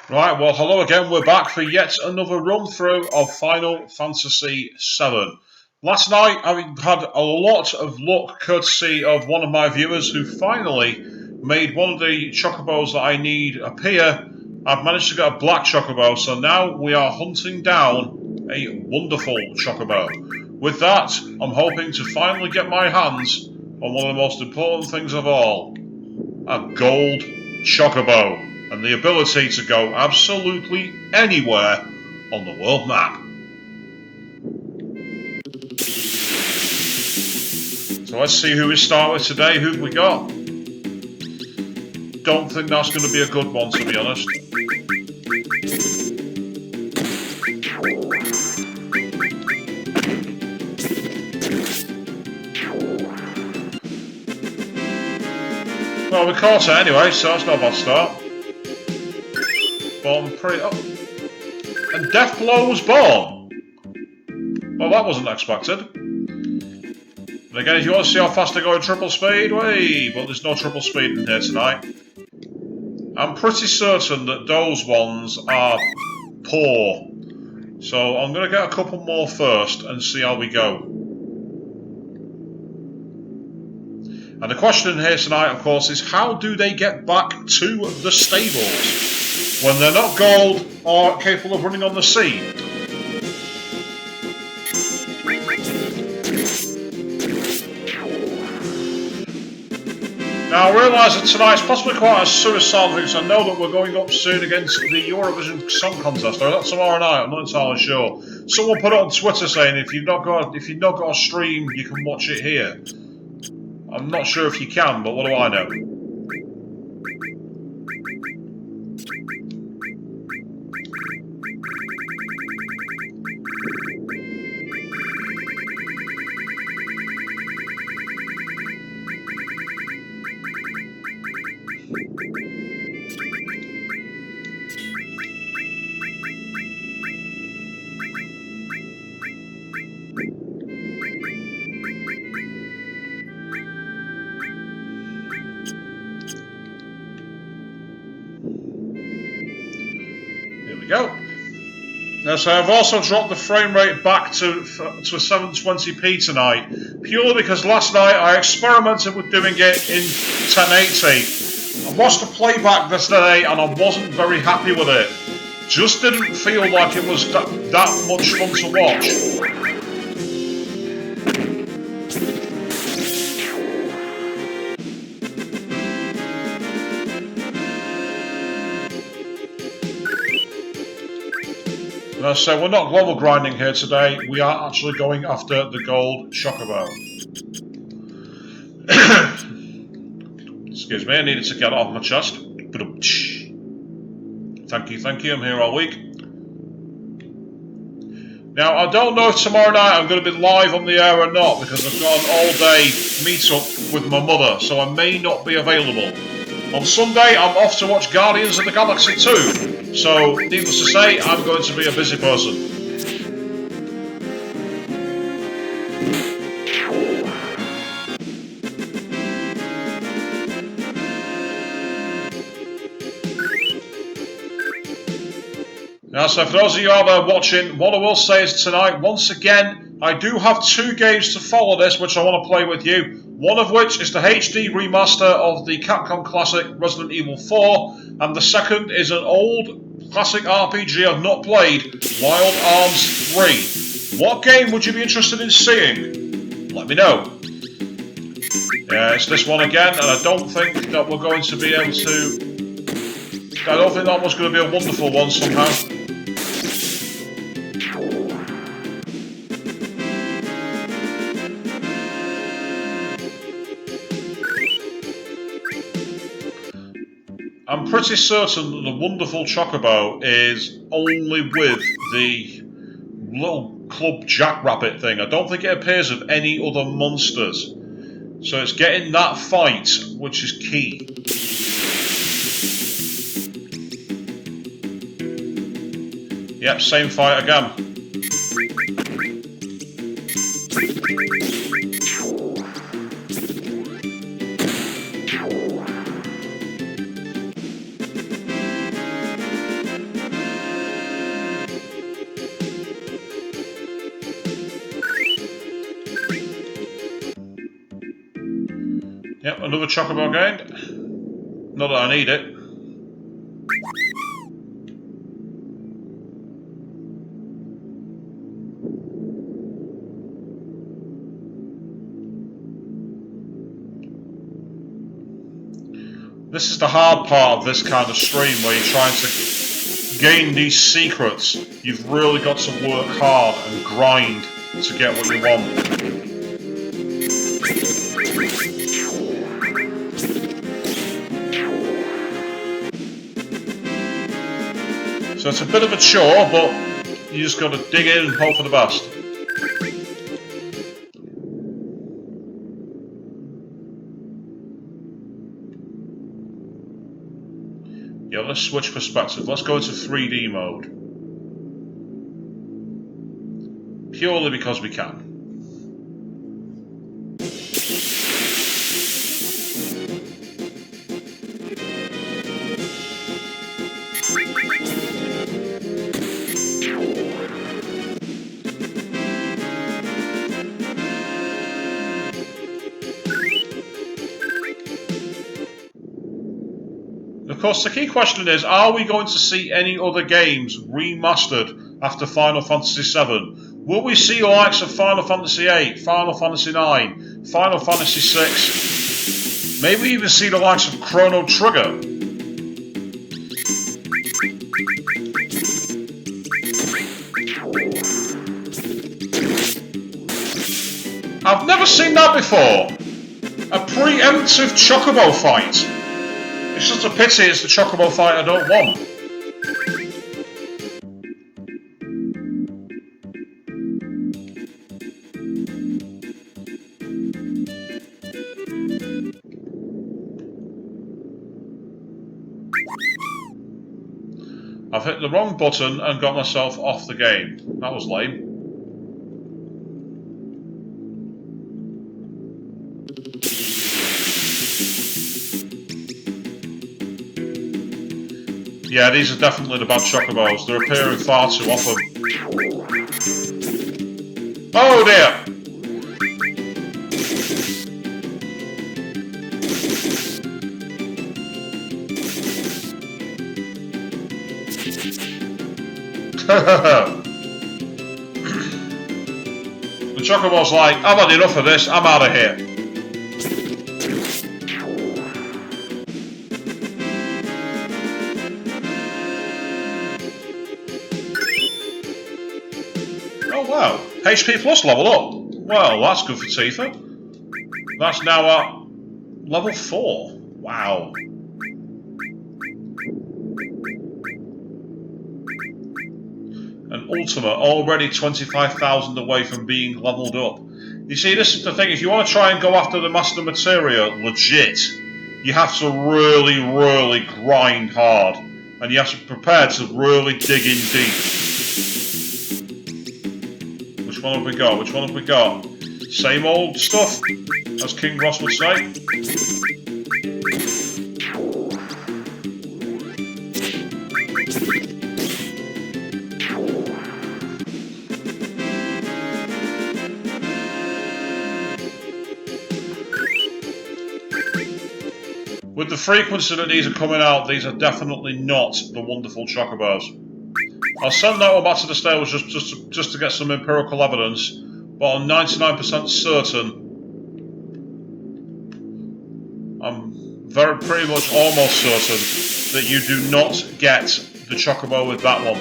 Right, well, hello again. We're back for yet another run through of Final Fantasy VII. Last night, I had a lot of luck courtesy of one of my viewers who finally made one of the chocobos that I need appear. I've managed to get a black chocobo, so now we are hunting down a wonderful chocobo. With that, I'm hoping to finally get my hands on one of the most important things of all, a gold chocobo, and the ability to go absolutely anywhere on the world map. So let's see who we start with today. Who've we got? Don't think that's going to be a good one, to be honest. Well, we caught it anyway, so that's not a bad start. But I'm pretty... Oh. And Deathblow was born. Well, that wasn't expected. And again, if you want to see how fast I go in triple speed, wait, but there's no triple speed in here tonight. I'm pretty certain that those ones are poor. So I'm going to get a couple more first and see how we go. And the question here tonight, of course, is how do they get back to the stables when they're not gold or capable of running on the sea? Now, I realise that tonight's possibly quite a suicidal thing, so I know that we're going up soon against the Eurovision Song Contest, or is that tomorrow night? I'm not entirely sure. Someone put it on Twitter saying if you've not got a stream, you can watch it here. I'm not sure if you can, but what do I know? Go. Now, so I've also dropped the frame rate back to 720p tonight, purely because last night I experimented with doing it in 1080. I watched the playback yesterday and I wasn't very happy with it. Just didn't feel like it was that much fun to watch. So we're not global grinding here today, we are actually going after the gold chocobo. Excuse me, I needed to get it off my chest. Thank you, I'm here all week. Now, I don't know if tomorrow night I'm going to be live on the air or not, because I've got an all-day meet-up with my mother, so I may not be available. On Sunday, I'm off to watch Guardians of the Galaxy 2, so needless to say, I'm going to be a busy person. Now, so for those of you out there watching, what I will say is tonight, once again, I do have 2 games to follow this, which I want to play with you. One of which is the HD remaster of the Capcom classic Resident Evil 4, and the second is an old classic RPG I've not played, Wild Arms 3. What game would you be interested in seeing? Let me know. Yeah, it's this one again, and I don't think that we're going to be able to... I don't think that one's going to be a wonderful one somehow. I'm pretty certain that the wonderful chocobo is only with the little club jackrabbit thing. I don't think it appears with any other monsters. So it's getting that fight which is key. Yep, same fight again. Yep, another chocobo gained. Not that I need it. This is the hard part of this kind of stream where you're trying to gain these secrets. You've really got to work hard and grind to get what you want. So it's a bit of a chore, but you just got to dig in and hope for the best. Yeah, let's switch perspective. Let's go into 3D mode. Purely because we can. Of course, the key question is, are we going to see any other games remastered after Final Fantasy VII? Will we see the likes of Final Fantasy VIII, Final Fantasy IX, Final Fantasy VI? Maybe even see the likes of Chrono Trigger? I've never seen that before! A preemptive chocobo fight! It's just a pity it's the chocobo fight I don't want. I've hit the wrong button and got myself off the game. That was lame. Yeah, these are definitely the bad chocobos. They're appearing far too often. Oh dear! The chocobo's like, I've had enough of this, I'm out of here. Oh wow, HP plus level up. Well, that's good for Tifa. That's now at level 4. Wow. And Ultima already 25,000 away from being leveled up. You see, this is the thing, if you want to try and go after the Master Materia legit, you have to really, really grind hard. And you have to be prepared to really dig in deep. Which one have we got? Which one have we got? Same old stuff, as King Ross would say. With the frequency that these are coming out, these are definitely not the wonderful chocobos. I'll send that one back to the stables just to get some empirical evidence, but I'm 99% certain. I'm pretty much almost certain that you do not get the chocobo with that one.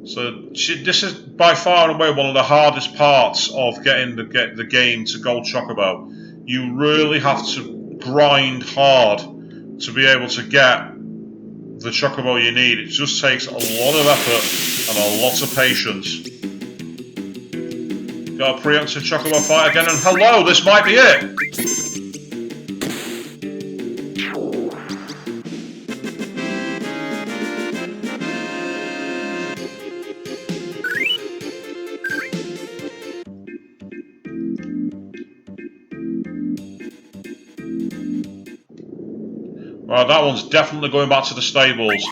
So this is by far and away one of the hardest parts of getting the game to Gold Chocobo. You really have to grind hard to be able to get the Chocobo you need. It just takes a lot of effort and a lot of patience. Got a preemptive Chocobo fight again, and hello, this might be it! Right, that one's definitely going back to the stables.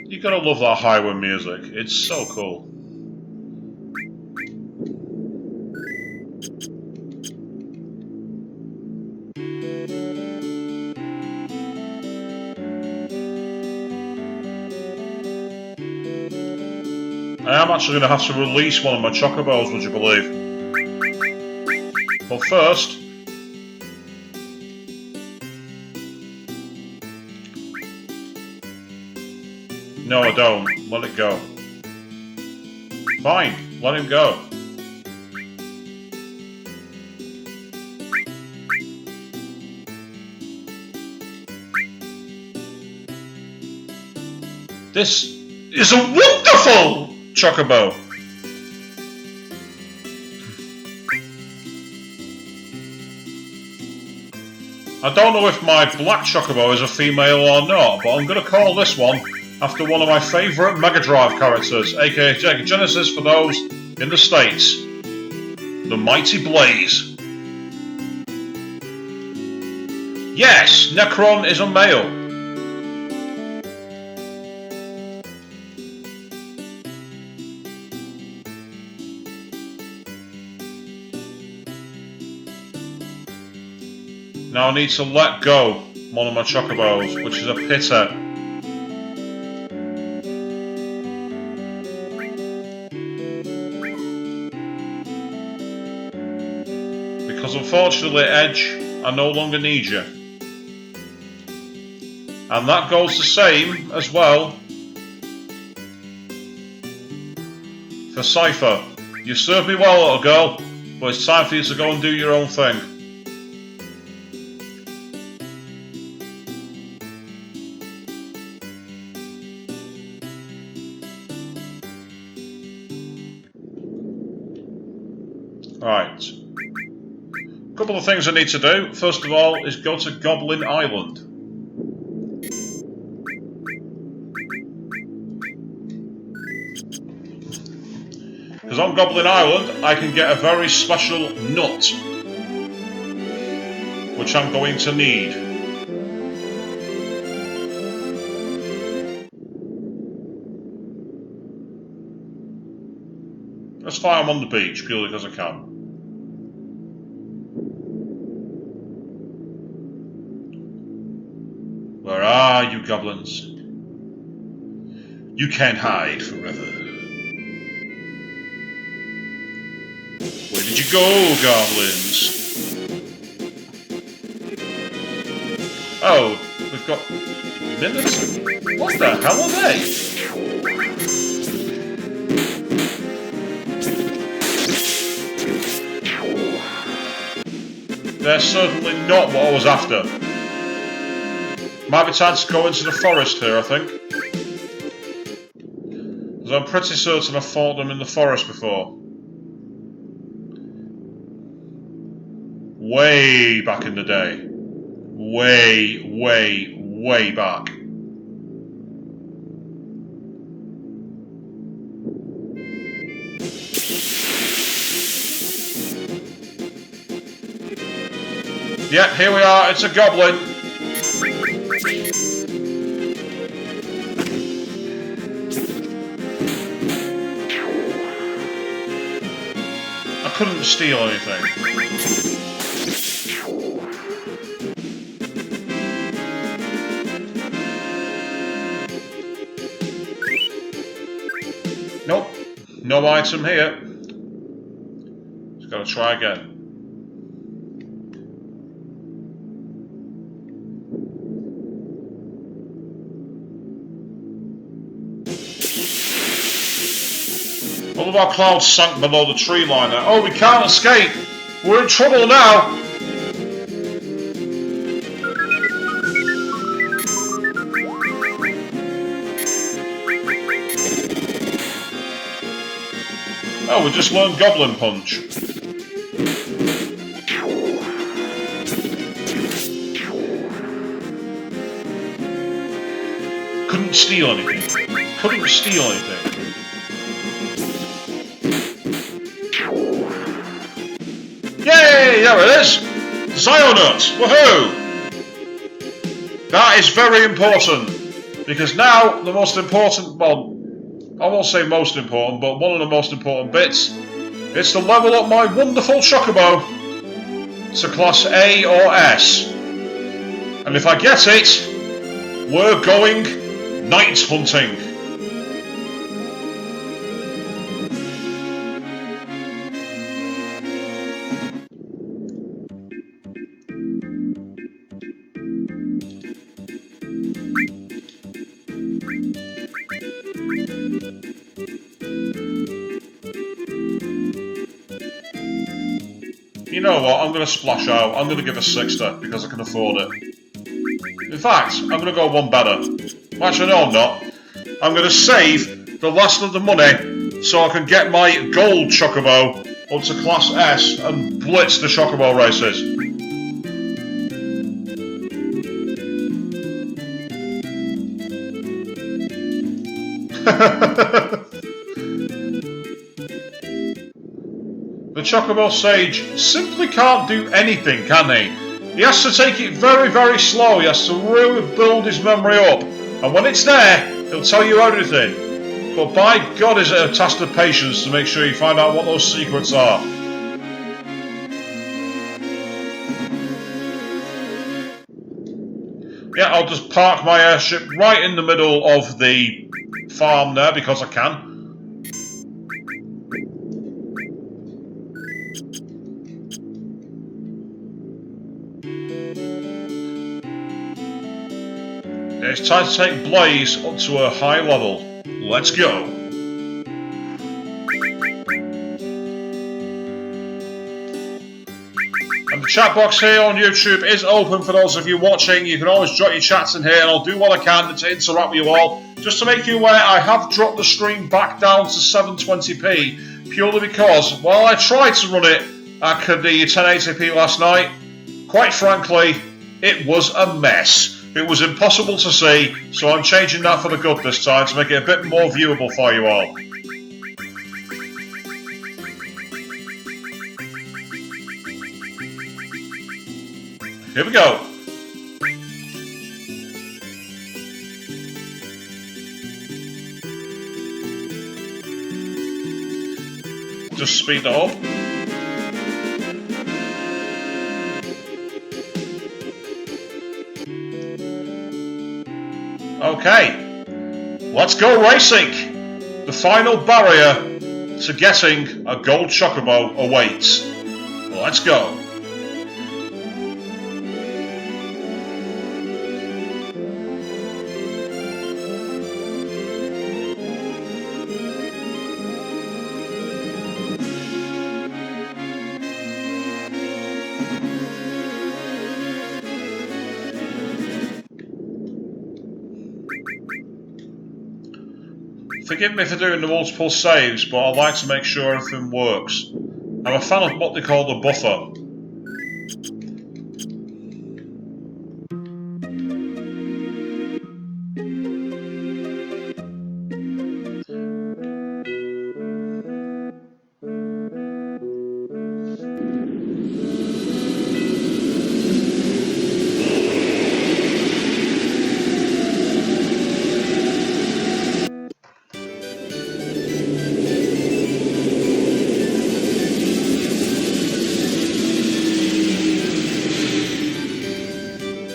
You gotta love that highway music. It's so cool. I am actually going to have to release one of my chocobos, would you believe? But first... No, I don't. Let it go. Fine, let him go. This is a wonderful chocobo! I don't know if my black chocobo is a female or not, but I'm going to call this one after one of my favourite Mega Drive characters, aka Sega Genesis for those in the States. The Mighty Blaze. Yes, Necron is a male. Now I need to let go one of my chocobos, which is a pitter. Because unfortunately, Edge, I no longer need you. And that goes the same as well for Cypher. You served me well, little girl, but it's time for you to go and do your own thing. Right. A couple of things I need to do. First of all is go to Goblin Island. Because on Goblin Island I can get a very special nut, which I'm going to need. That's why I'm on the beach, purely because I can. Where are you, goblins? You can't hide forever. Where did you go, goblins? Oh, we've got minutes? What the hell are they? They're certainly not what I was after. Might be time to go into the forest here, I think. Because I'm pretty certain I've fought them in the forest before. Way back in the day. Way, way, way back. Yep, here we are, it's a goblin. I couldn't steal anything. Nope, no item here. Just gotta try again. All of our clouds sank below the tree line there. Oh, we can't escape! We're in trouble now! Oh, we just learned Goblin Punch. Couldn't steal anything. Couldn't steal anything. Yay! There it is! Zionut! Woohoo! That is very important. Because now, the most important, well, I won't say most important, but one of the most important bits is to level up my wonderful chocobo to class A or S. And if I get it, we're going night hunting. You know what, I'm going to splash out. I'm going to give a 60 because I can afford it. In fact, I'm going to go one better. Actually, no, I'm not. I'm going to save the last of the money so I can get my gold chocobo up to class S and blitz the chocobo races. The Chocobo Sage simply can't do anything, can he? He has to take it very, very slow. He has to really build his memory up. And when it's there, he'll tell you everything. But by God, is it a test of patience to make sure you find out what those secrets are. Yeah, I'll just park my airship right in the middle of the farm there because I can. It's time to take Blaze up to a high level. Let's go. And the chat box here on YouTube is open for those of you watching. You can always jot your chats in here and I'll do what I can to interact with you all. Just to make you aware, I have dropped the stream back down to 720p purely because while I tried to run it at the 1080p last night, quite frankly, it was a mess. It was impossible to see, so I'm changing that for the good this time to make it a bit more viewable for you all. Here we go. Just speed that up. Okay, let's go racing! The final barrier to getting a gold chocobo awaits. Let's go! Forgive me for doing the multiple saves, but I like to make sure everything works. I'm a fan of what they call the buffer.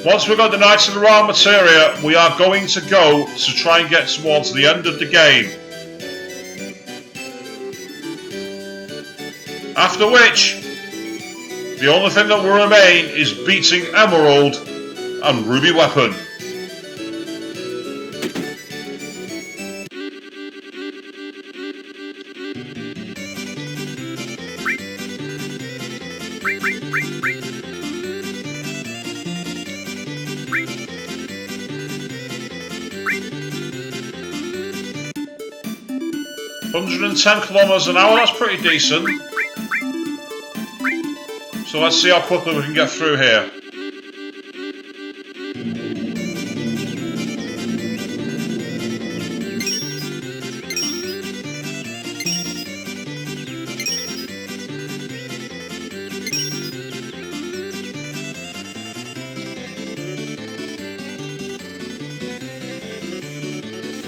Once we've got the Knights of the Round Materia, we are going to go to try and get towards the end of the game. After which, the only thing that will remain is beating Emerald and Ruby Weapon. 110 kilometers an hour, that's pretty decent. So let's see how quickly we can get through here.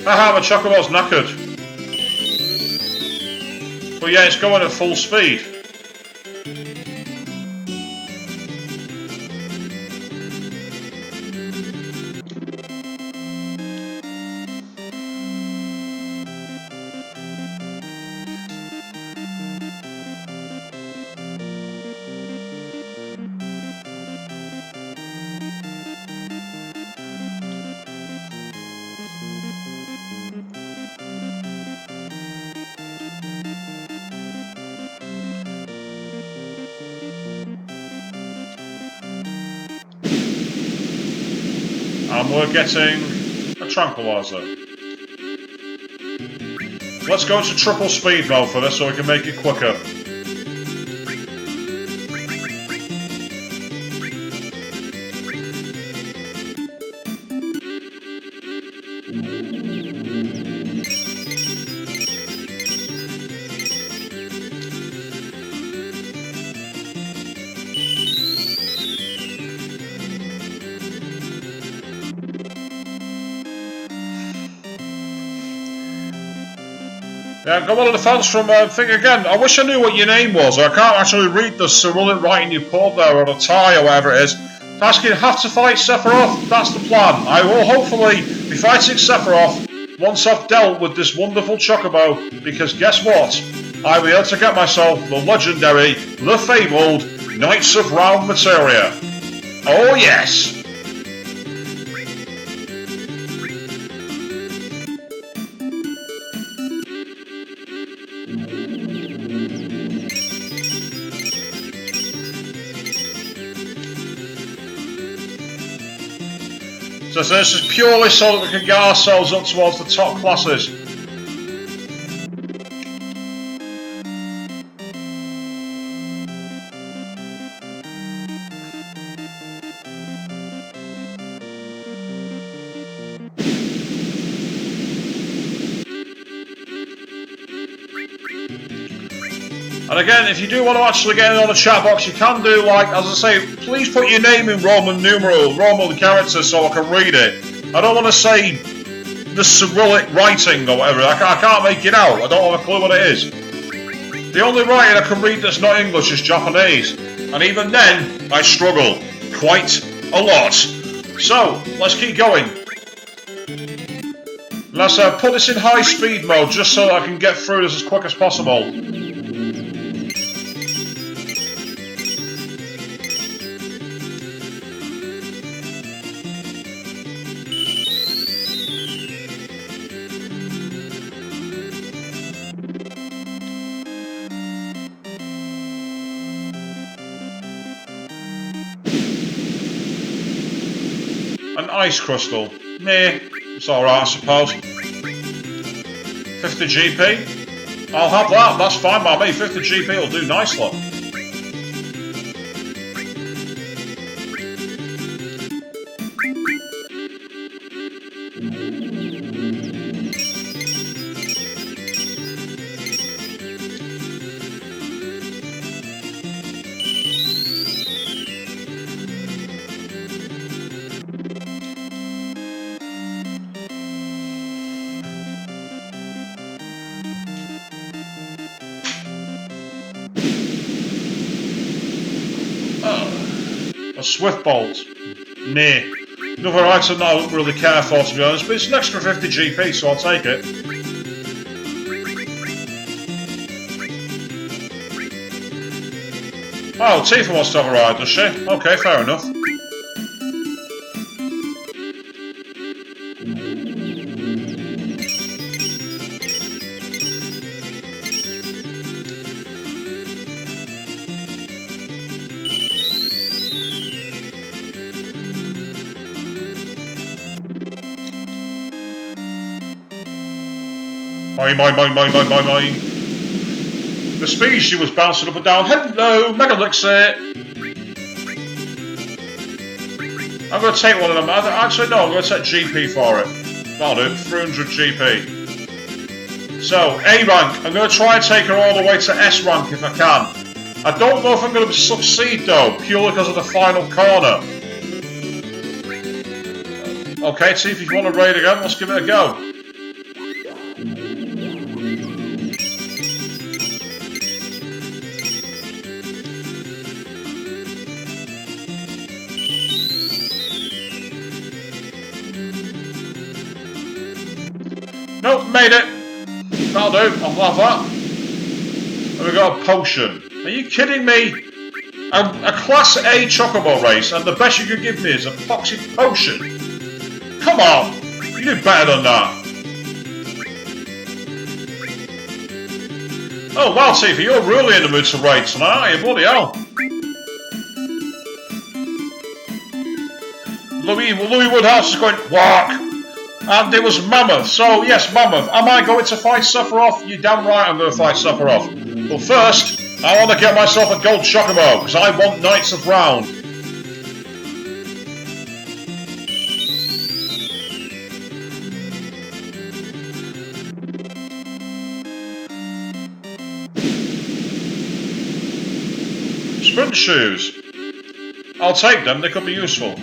Haha, my chocobo's knackered. But yeah, it's going at full speed. And we're getting a tranquilizer. Let's go into triple speed mode for this so we can make it quicker. Yeah, got one of the fans from thing again. I wish I knew what your name was. I can't actually read the Cyrillic writing you put there, or the tie or whatever it is. It's asking, have to fight Sephiroth? That's the plan. I will hopefully be fighting Sephiroth once I've dealt with this wonderful chocobo, because guess what? I'll be able to get myself the legendary, the fabled Knights of Round Materia. Oh yes! So this is purely so that we can get ourselves up towards the top classes. And again, if you do want to actually get in on the chat box, you can do, like, as I say, please put your name in Roman numeral, Roman characters, so I can read it. I don't want to say the Cyrillic writing or whatever. I can't make it out. I don't have a clue what it is. The only writing I can read that's not English is Japanese. And even then, I struggle quite a lot. So, let's keep going. Let's put this in high speed mode just so that I can get through this as quick as possible. An ice crystal. Meh, it's alright I suppose. 50 GP? I'll have that, that's fine by me. 50 GP will do nicely. A swift bolt. Nah. Another item that I don't really care for, to be honest, but it's an extra 50 GP, so I'll take it. Oh, Tifa wants to have a ride, does she? Okay, fair enough. Mine. The speed she was bouncing up and down. Hello, Mega Elixir. I'm going to take one of them. Actually, no, I'm going to take GP for it. That'll do, 300 GP. So, A rank. I'm going to try and take her all the way to S rank if I can. I don't know if I'm going to succeed though, purely because of the final corner. Okay, see if you want to raid again, let's give it a go. Nope, made it. That'll do, I'll have that. And we got a potion. Are you kidding me? A Class A chocobo race, and the best you could give me is a toxic potion? Come on! You do better than that. Oh, wow, Tifa, you're really in the mood to raid tonight, aren't you? Bloody hell. Louis Woodhouse is going, walk! And it was Mammoth, so yes, Mammoth. Am I going to fight Sephiroth? You're damn right I'm going to fight Sephiroth. But first, I want to get myself a gold chocobo, because I want Knights of Round. Sprint shoes. I'll take them, they could be useful.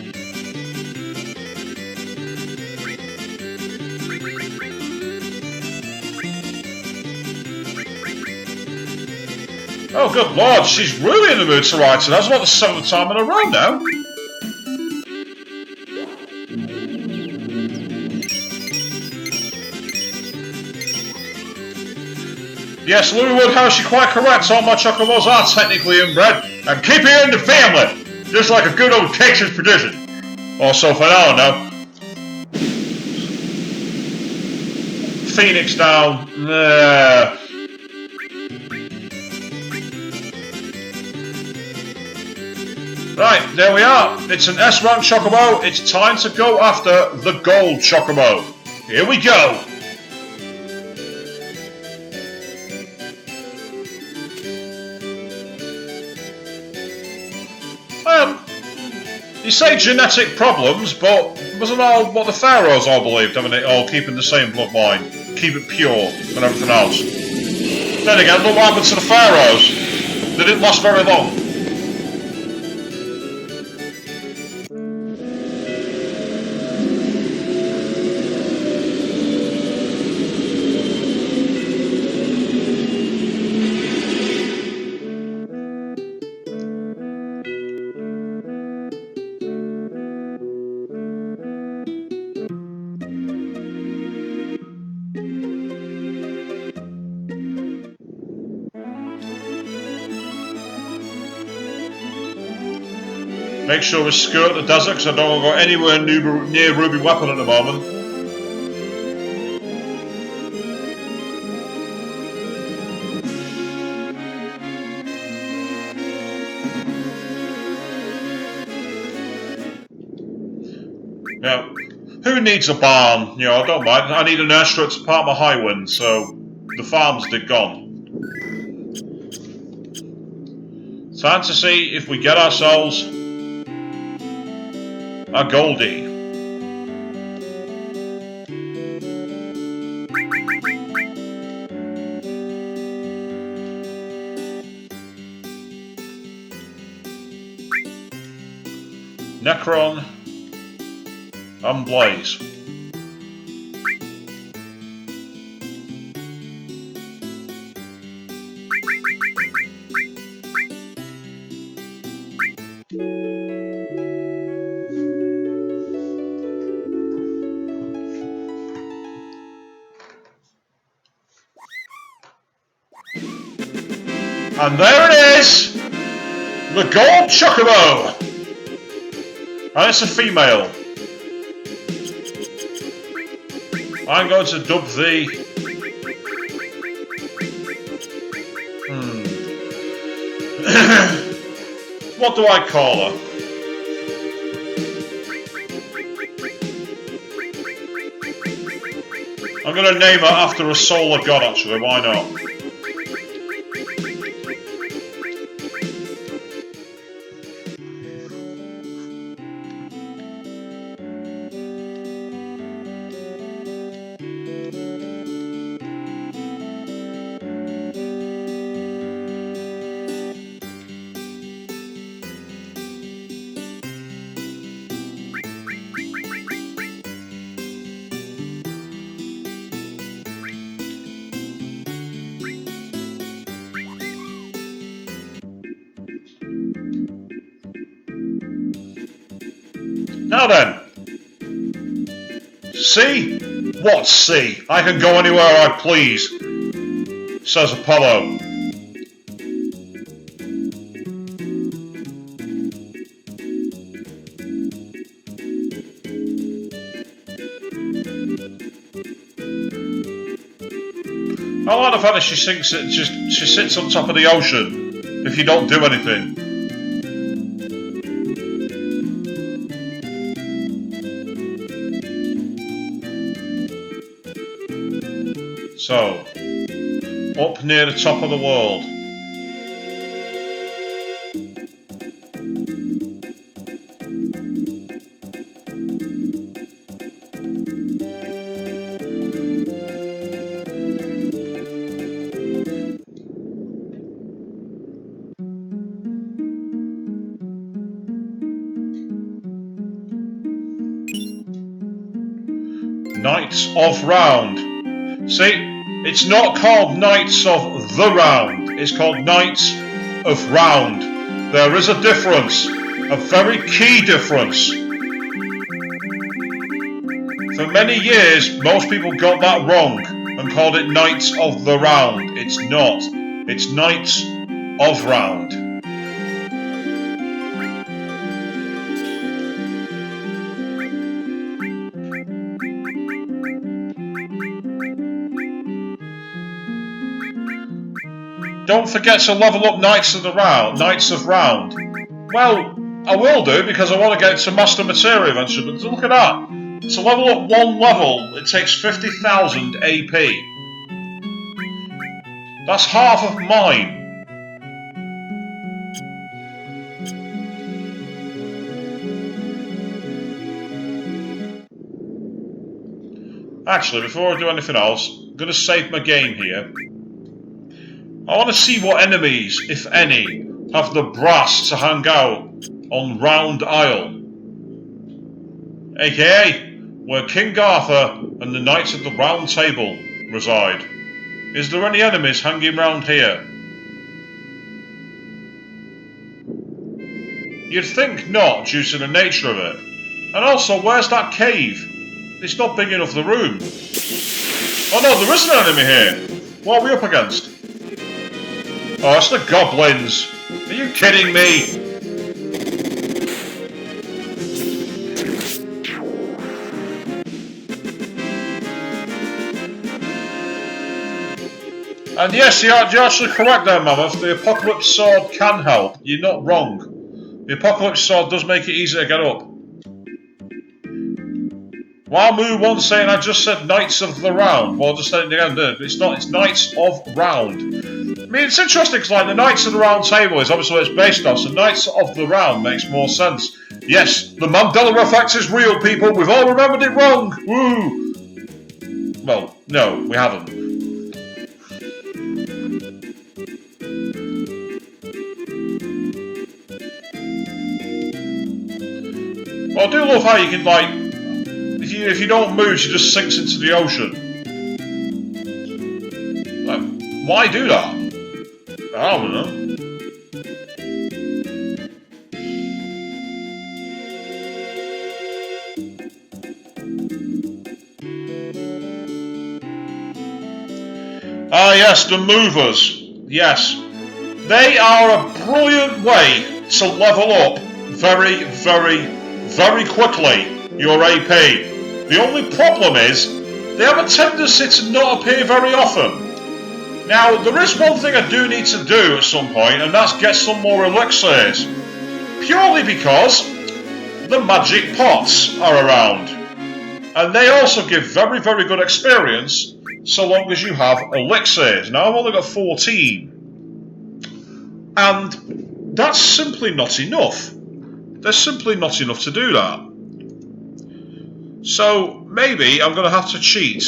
Oh, good lord, she's really in the mood to ride today. That's about the 7th time in a row now. Yes, Louis Woodhouse, you're quite correct. All my chocobos are technically inbred. And keep it in the family, just like a good old Texas tradition. Also, for now, no. Phoenix down. Right, there we are. It's an S rank chocobo. It's time to go after the gold chocobo. Here we go. You say genetic problems, but wasn't all what the pharaohs all believed, haven't they? All keeping the same bloodline, keep it pure, and everything else. Then again, look what happened to the pharaohs. They didn't last very long. Make sure we skirt the desert because I don't want to go anywhere near Ruby Weapon at the moment. Now, who needs a barn? You know, I don't mind. I need an airstrip to park my high wind, so the farms did gone. Time to see if we get ourselves a Goldie. Necron and Blaze. And there it is! The gold chocobo! And it's a female. I'm going to dub the... What do I call her? I'm going to name her after a solar god, actually. Why not? Now then, see? What see? I can go anywhere I please, says Apollo. I like the fact that she sits on top of the ocean if you don't do anything. So, up near the top of the world. Knights of Round. See? It's not called Knights of the Round, it's called Knights of Round. There is a difference, a very key difference. For many years, most people got that wrong and called it Knights of the Round. It's not, it's Knights of Round. Don't forget to level up Knights of the Round. Well, I will do because I want to get to Master Materia eventually, but look at that. To level up one level, it takes 50,000 AP. That's half of mine. Actually, before I do anything else, I'm going to save my game here. I want to see what enemies, if any, have the brass to hang out on Round Isle, aka where King Arthur and the Knights of the Round Table reside. Is there any enemies hanging round here? You'd think not, due to the nature of it. And also, where's that cave? It's not big enough, the room. Oh no, there is an enemy here! What are we up against? Oh, it's the goblins! Are you kidding me? And yes, you're actually correct there, Mammoth. The Apocalypse Sword can help. You're not wrong. The Apocalypse Sword does make it easier to get up. Wamu once saying I just said Knights of the Round. Well, I just said it again, didn't it? It's not, it's Knights of Round. I mean, it's interesting because like the Knights of the Round Table is obviously what it's based on, so Knights of the Round makes more sense. Yes, the Mandela effect is real, people. We've all remembered it wrong. Woo! Well, no, we haven't. Well, I do love how you can like. If you don't move, she just sinks into the ocean. Like, why do that? I don't know. Ah yes, the movers. Yes. They are a brilliant way to level up very, very, very quickly your AP. The only problem is, they have a tendency to not appear very often. Now, there is one thing I do need to do at some point, and that's get some more elixirs. Purely because the magic pots are around. And they also give very, very good experience so long as you have elixirs. Now, I've only got 14. And that's simply not enough. There's simply not enough to do that. So, maybe I'm going to have to cheat.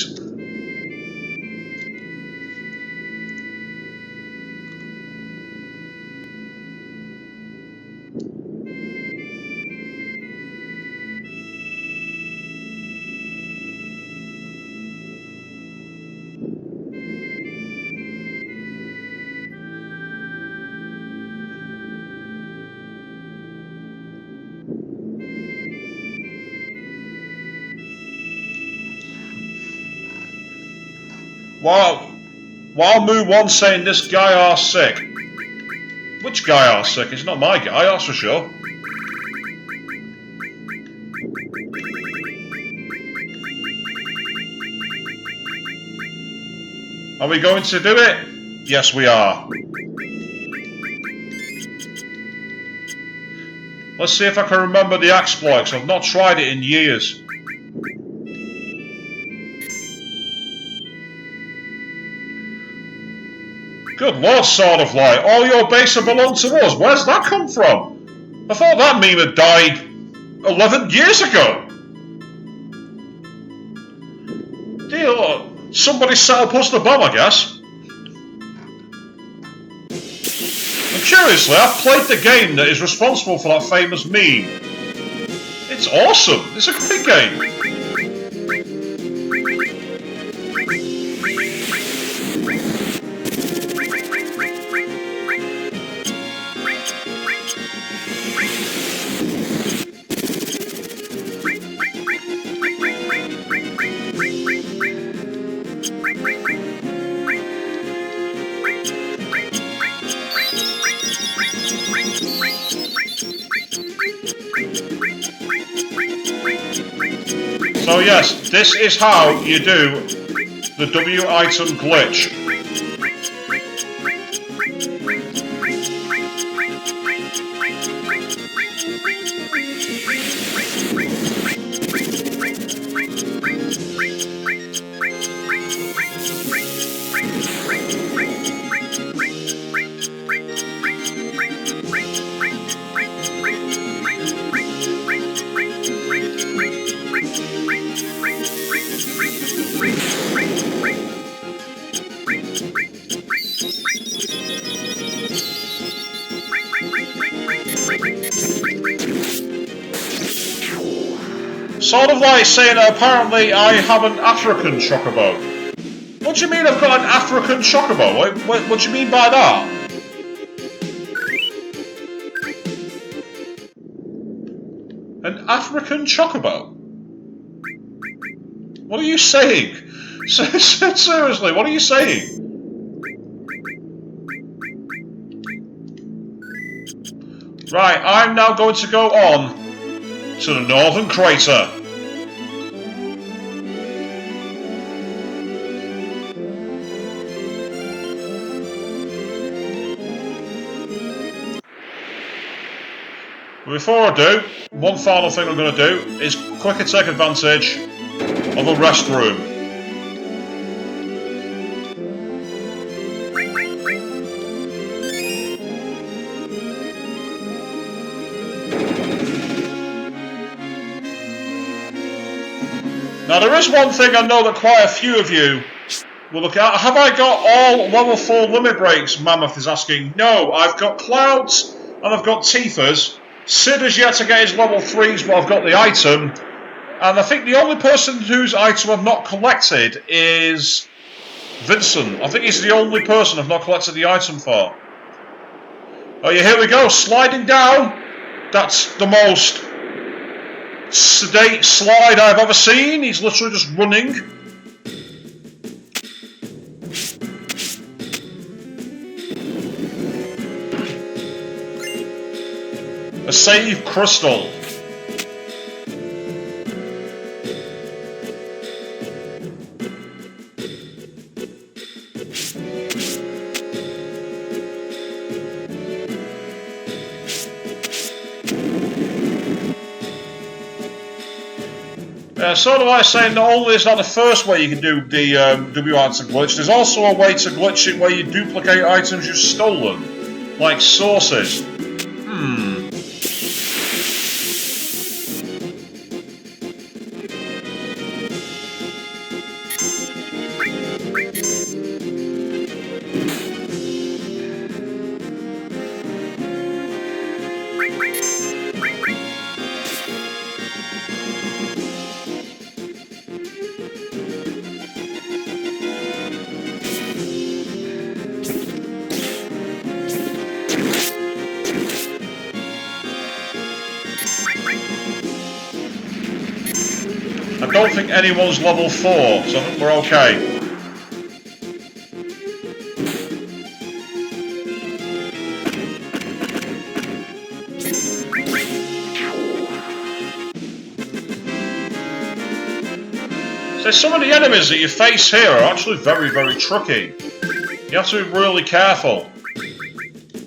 While Moo1's saying this guy are sick. Which guy are sick? It's not my guy, that's for sure. Are we going to do it? Yes, we are. Let's see if I can remember the exploits. I've not tried it in years. Good lord, Sword of Light. All your base belong to us. Where's that come from? I thought that meme had died 11 years ago. Dear Lord. Somebody set up us the bomb, I guess. And curiously, I've played the game that is responsible for that famous meme. It's awesome. It's a great game. So yes, this is how you do the W item glitch. Sort of like saying that apparently I have an African chocobo. What do you mean I've got an African chocobo? What do you mean by that? An African chocobo? What are you saying? Seriously, what are you saying? Right, I'm now going to go on to the northern crater. But before I do, one final thing I'm going to do is quickly take advantage of a restroom. Now there is one thing I know that quite a few of you will look at. Have I got all level 4 limit breaks? Mammoth is asking. No, I've got Clouds and I've got Tifa's. Sid has yet to get his level 3s, but I've got the item. And I think the only person whose item I've not collected is Vincent. I think he's the only person I've not collected the item for. Oh yeah, here we go, sliding down. That's the most sedate slide I've ever seen. He's literally just running. A save crystal. sort of like saying not only is that the first way you can do the W item glitch, there's also a way to glitch it where you duplicate items you've stolen, like sources. I don't think anyone's level 4, so I think we're okay. So some of the enemies that you face here are actually very, very tricky. You have to be really careful.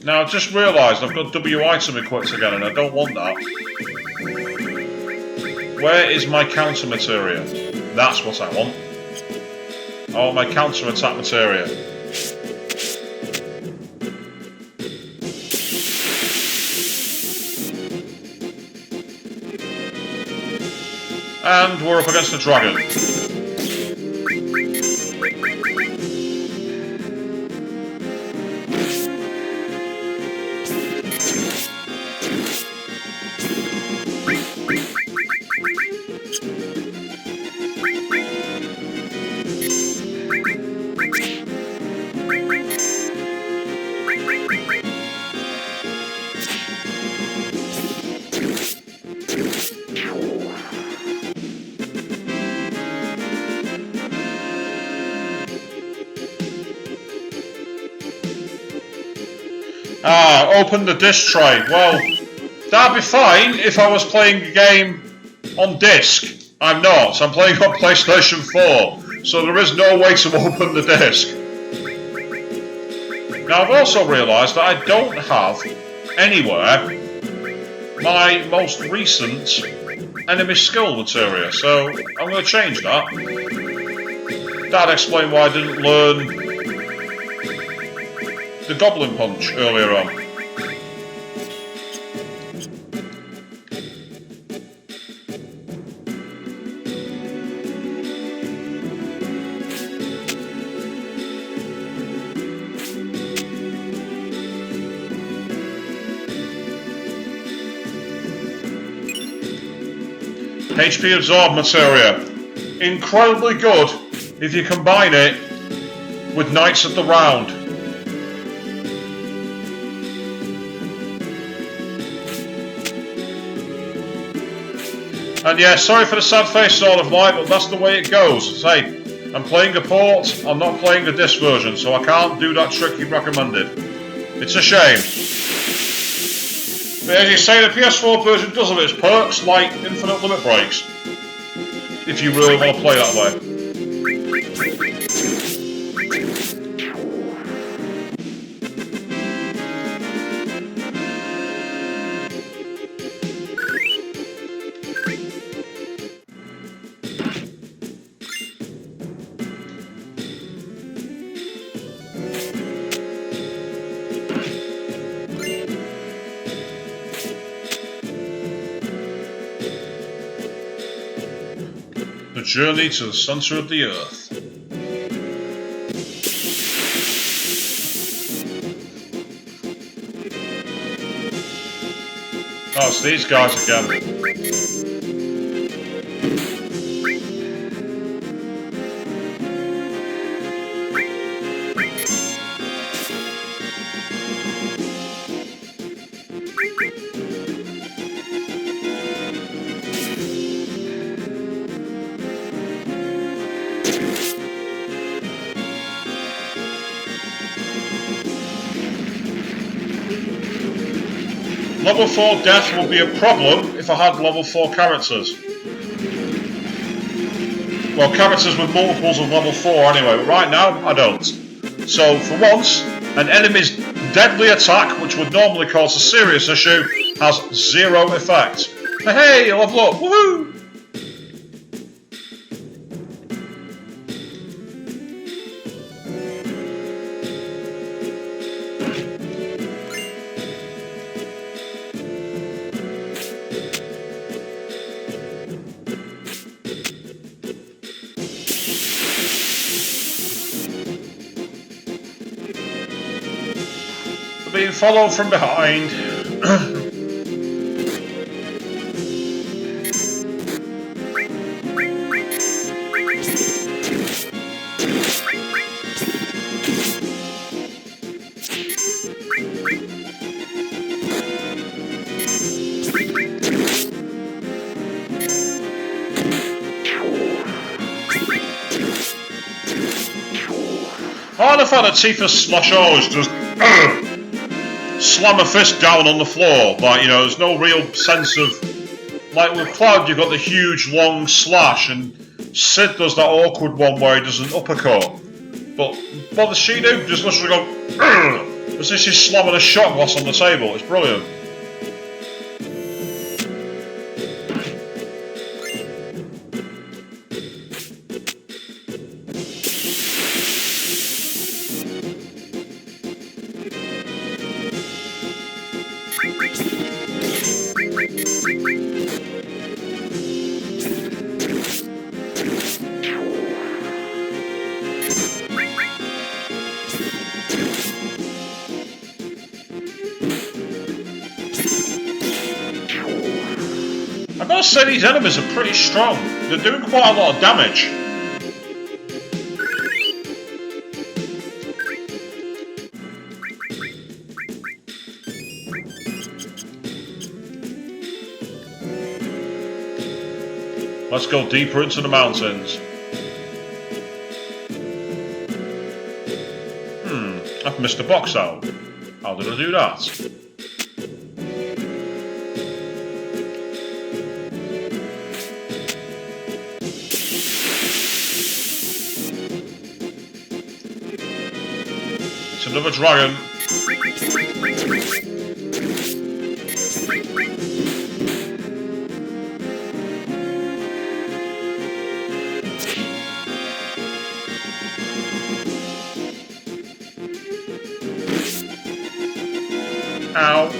Now I've just realised I've got W item equipped again and I don't want that. Where is my counter materia? That's what I want. I want my counter attack materia. And we're up against the dragon. Open the disc tray. Well, that'd be fine if I was playing a game on disc. I'm not. I'm playing on PlayStation 4, so there is no way to open the disc. Now, I've also realised that I don't have anywhere my most recent enemy skill materia, so I'm going to change that. That'd explain why I didn't learn the Goblin Punch earlier on. HP absorb materia. Incredibly good if you combine it with Knights of the Round. And yeah, sorry for the sad face sort of like, but that's the way it goes. Say, I'm playing a port, I'm not playing the disc version, so I can't do that trick you recommended. It's a shame. But as you say, the PS4 version does have its perks, like infinite limit breaks, if you really want to play that way. The journey to the center of the earth. Oh, it's these guys again. Level 4 death would be a problem if I had level 4 characters. Well, characters with multiples of level 4 anyway, but right now, I don't. So, for once, an enemy's deadly attack, which would normally cause a serious issue, has zero effect. Hey, level up, woohoo! being followed from behind. I the fact that Tifa Slash always just slam a fist down on the floor, like, you know, there's no real sense of, like with Cloud you've got the huge long slash, and Sid does that awkward one where he does an uppercut. But what does she do? Just literally go as if she's slamming a shot glass on the table. It's brilliant. I've got to say these enemies are pretty strong. They're doing quite a lot of damage. Let's go deeper into the mountains. I've missed a box out. How did I do that? It's another dragon. Ow.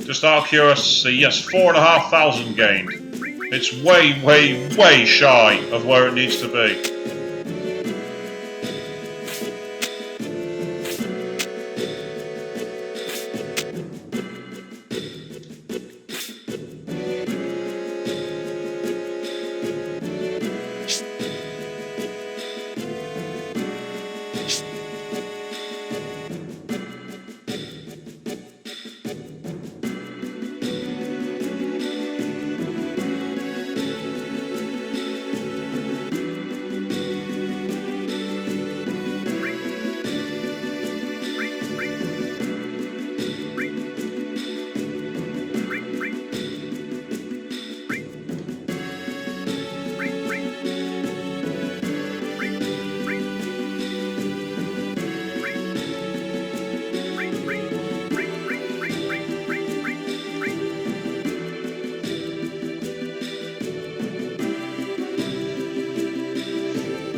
Just out of curiosity, yes, 4,500 gained. It's way, way, way shy of where it needs to be.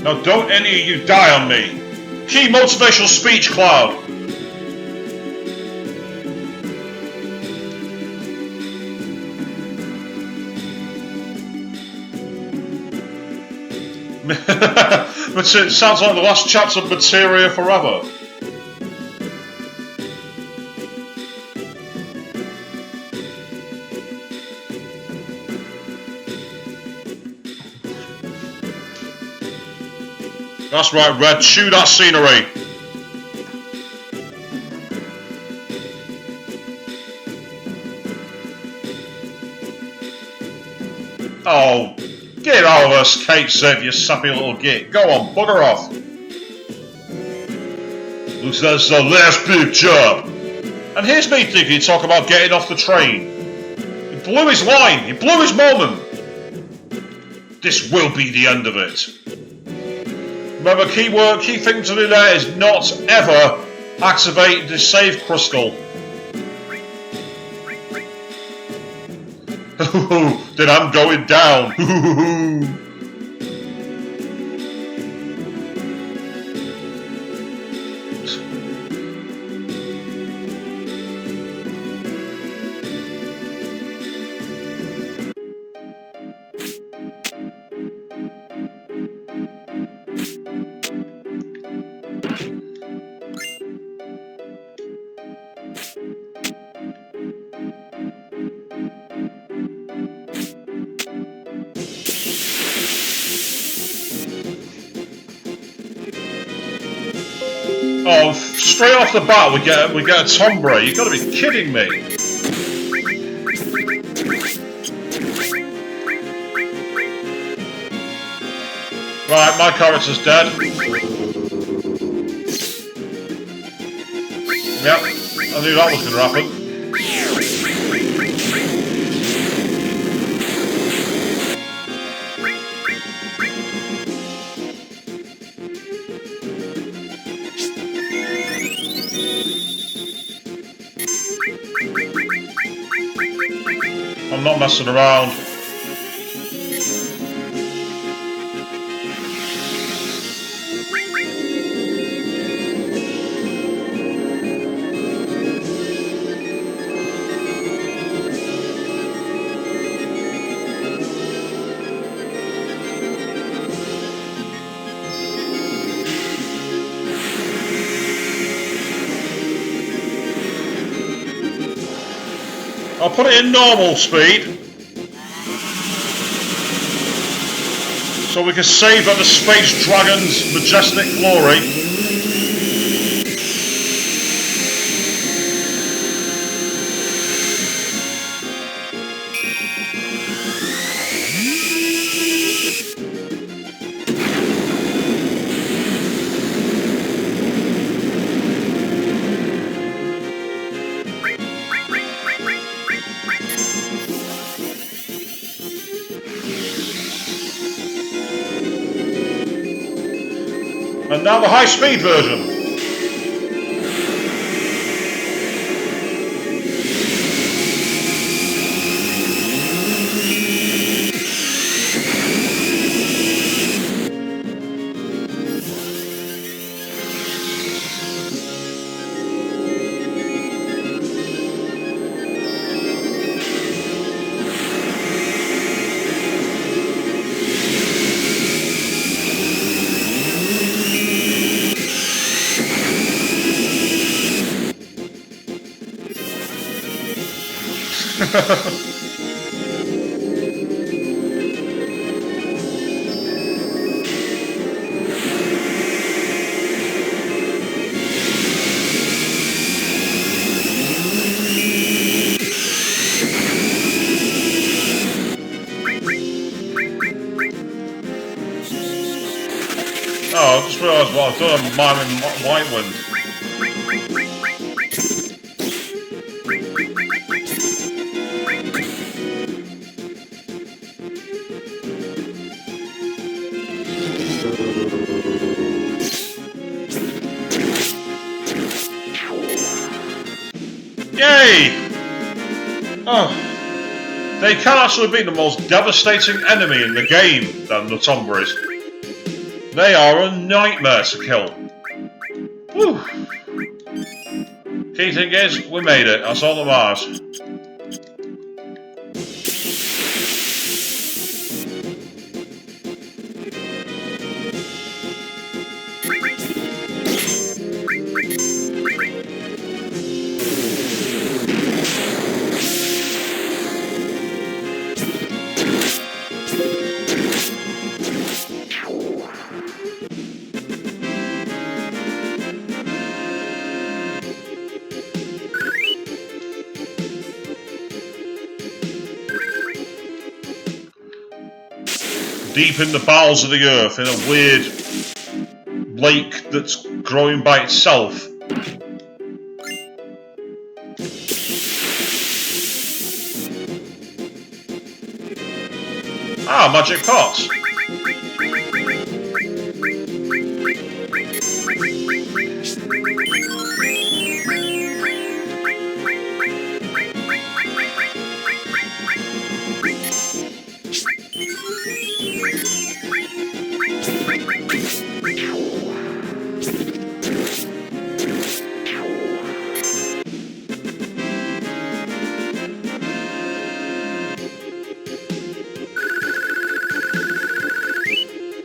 Now don't any of you die on me. Key motivational speech, Cloud. But it sounds like the last chapter of Materia Forever. That's right, Red. Chew that scenery. Oh, get out of us, Kate said, you sappy little git. Go on, bugger off. Looks like that's the last big job. And here's me thinking you talk about getting off the train. He blew his line. He blew his moment. This will be the end of it. Remember, key thing to do there is not ever activate the save crystal. Then I'm going down. Oh, straight off the bat we get a Tombre. You've got to be kidding me. Right, my character's dead. Yep, I knew that was going to happen. I'm not messing around. I'll put it in normal speed so we can savour the space dragon's majestic glory. And now the high-speed version. Oh, I just realised what I've done. I'm miming White Wind. Yay! Oh. They can actually be the most devastating enemy in the game than the Tombras. They are a nightmare to kill. Whew. Key thing is, we made it. That's all that matters. Deep in the bowels of the earth, in a weird lake that's growing by itself. Ah, magic pots.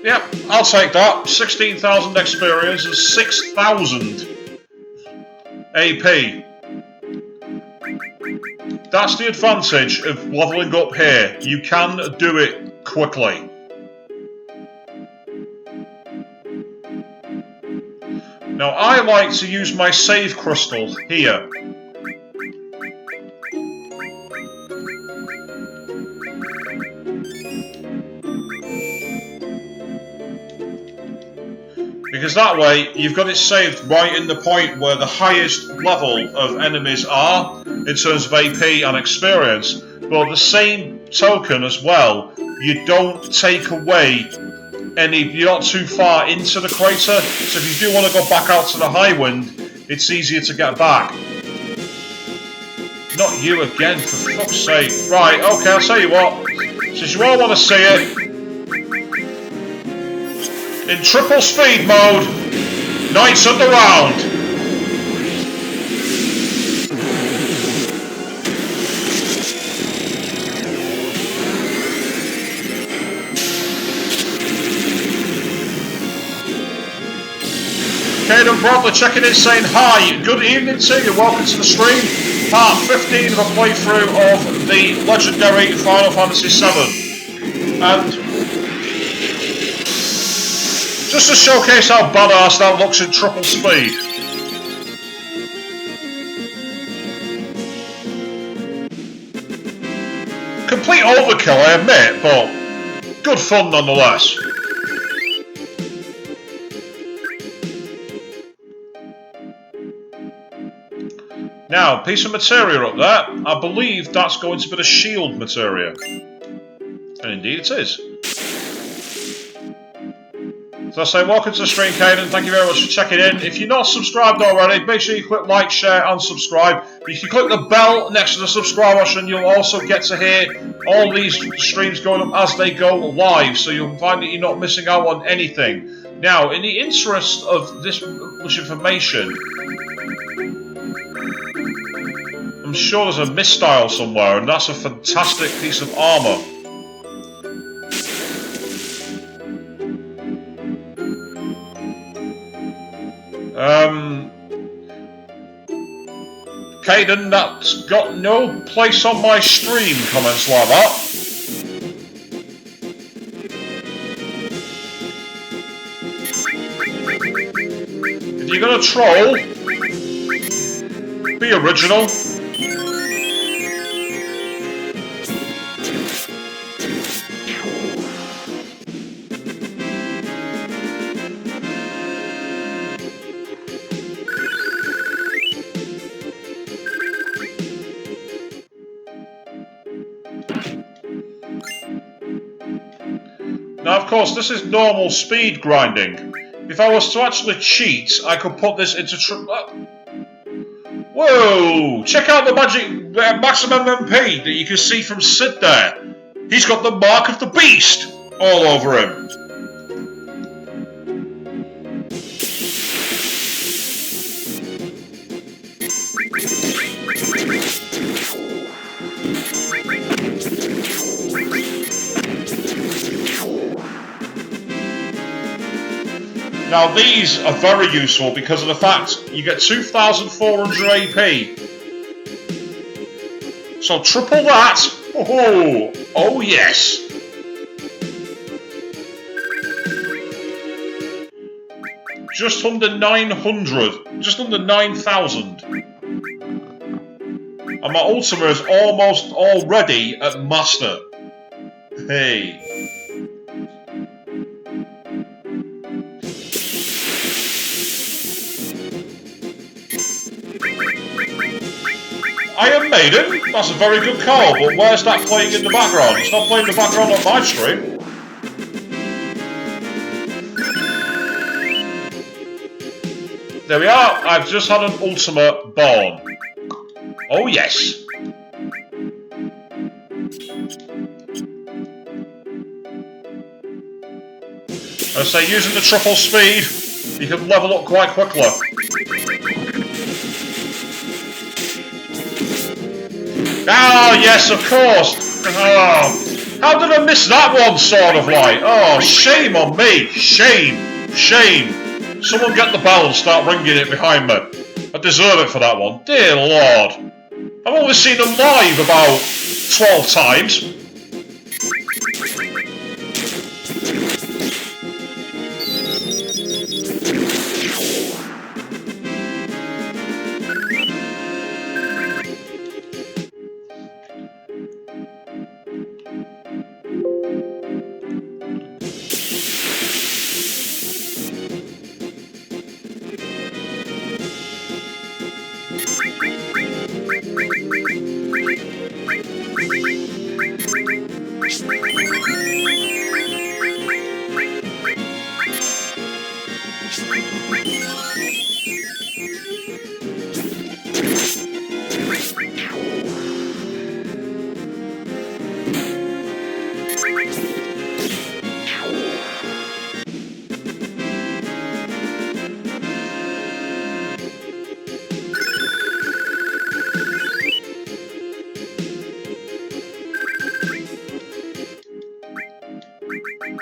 Yep, I'll take that. 16,000 experience and 6,000 AP. That's the advantage of levelling up here. You can do it quickly. Now I like to use my save crystal here. Because that way, you've got it saved right in the point where the highest level of enemies are, in terms of AP and experience. But the same token as well, you don't take away any, you're not too far into the crater, so if you do want to go back out to the high wind, it's easier to get back. Not you again, for fuck's sake. Right, okay, I'll tell you what, since you all want to see it, in triple speed mode, Knights of the Round. Caden Bradley checking in saying hi, good evening to you, welcome to the stream. Part 15 of a playthrough of the legendary Final Fantasy VII. And just to showcase how badass that looks in triple speed. Complete overkill, I admit, but good fun nonetheless. Now, piece of materia up there. I believe that's going to be the shield materia. And indeed it is. So I say, welcome to the stream, Caden. Thank you very much for checking in. If you're not subscribed already, make sure you click like, share, and subscribe. If you click the bell next to the subscribe option, you'll also get to hear all these streams going up as they go live, so you'll find that you're not missing out on anything. Now, in the interest of this much information, I'm sure there's a misstyle somewhere, and that's a fantastic piece of armour. Caden, that's got no place on my stream, comments like that. If you're gonna troll, be original. Now, of course, this is normal speed grinding. If I was to actually cheat, I could put this into whoa! Check out the magic maximum MP that you can see from Sid there. He's got the mark of the beast all over him. Now these are very useful because of the fact you get 2,400 AP. So triple that. Oh yes. Just under 900, just under 9,000. And my Ultima is almost already at Master. Hey. Iron Maiden? That's a very good call, but where's that playing in the background? It's not playing in the background on my stream. There we are, I've just had an Ultima born. Oh yes. I say, using the triple speed, you can level up quite quickly. Ah, yes, of course. Oh, how did I miss that one, sort of like? Oh, shame on me. Shame. Shame. Someone get the bell and start ringing it behind me. I deserve it for that one. Dear Lord. I've only seen them live about 12 times.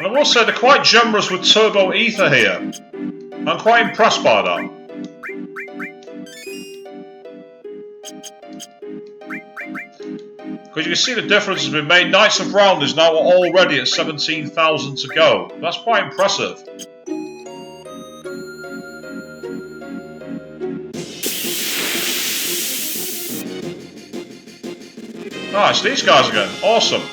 And I will say they're quite generous with turbo ether here. I'm quite impressed by that. Because you can see the difference has been made. Knights of Round is now already at 17,000 to go. That's quite impressive. Ah, it's these guys again. Awesome.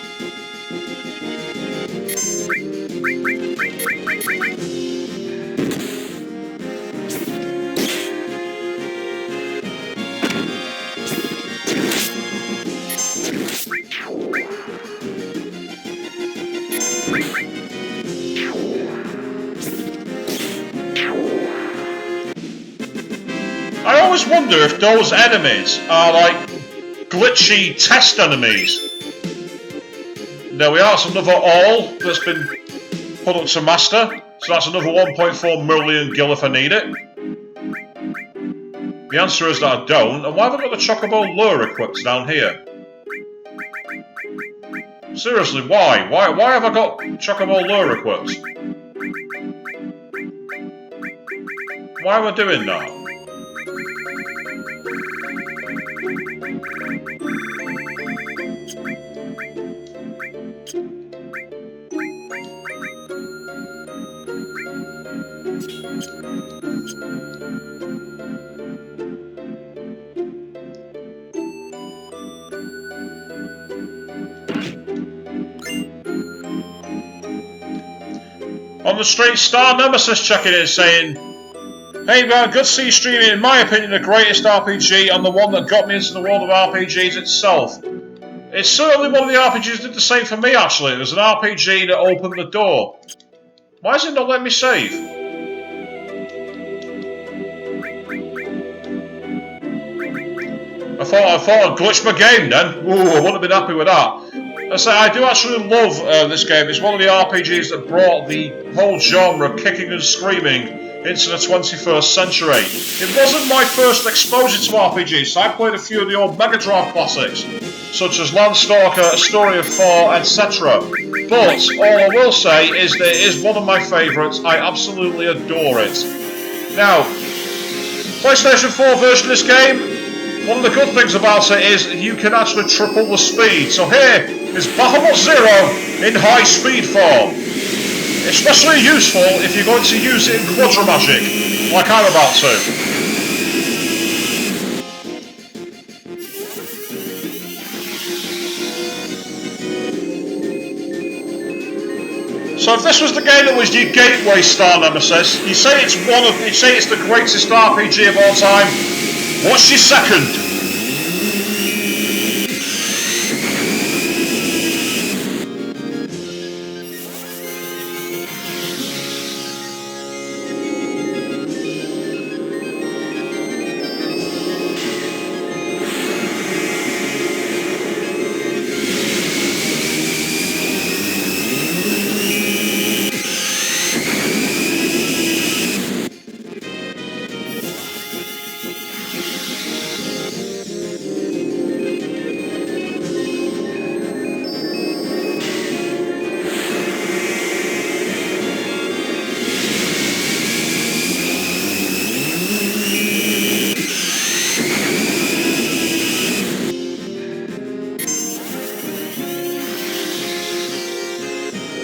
I always wonder if those enemies are like glitchy test enemies. There we are, it's another all that's been put up to master. So that's another 1.4 million gil if I need it. The answer is that I don't. And why have I got the chocobo lure equipped down here? Seriously, why? Why have I got chocobo lure equipped? Why am I doing that? On the street, Star Nemesis checking in saying, "Hey man, good to see you streaming. In my opinion, the greatest RPG and the one that got me into the world of RPGs itself. It's certainly one of the RPGs that did the same for me actually. It was an RPG that opened the door. Why is it not letting me save? I thought I'd glitched my game then. Ooh, I wouldn't have been happy with that. I say I do actually love this game. It's one of the RPGs that brought the whole genre kicking and screaming into the 21st century. It wasn't my first exposure to RPGs, so I played a few of the old Mega Drive classics, such as Landstalker, A Story of Thor, etc. But all I will say is that it is one of my favourites. I absolutely adore it. Now, PlayStation 4 version of this game, one of the good things about it is you can actually triple the speed. So here is Bahamut Zero in high speed form. Especially useful if you're going to use it in Quadra Magic, like I'm about to. So if this was the game that was your gateway, Star Nemesis, you say it's the greatest RPG of all time. What's your second?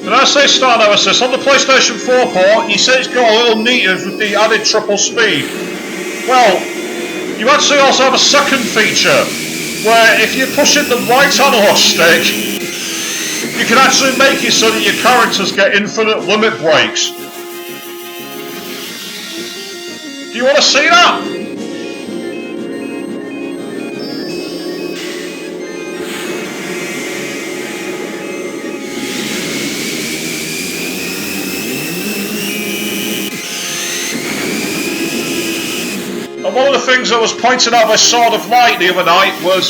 Did I say Star Nemesis? On the PlayStation 4 port, you said it's got a little neater with the added triple speed. Well, you actually also have a second feature, where if you're pushing the right analog stick, you can actually make it so that your characters get infinite limit breaks. Do you want to see that? One of the things that was pointed out by Sword of Light the other night was,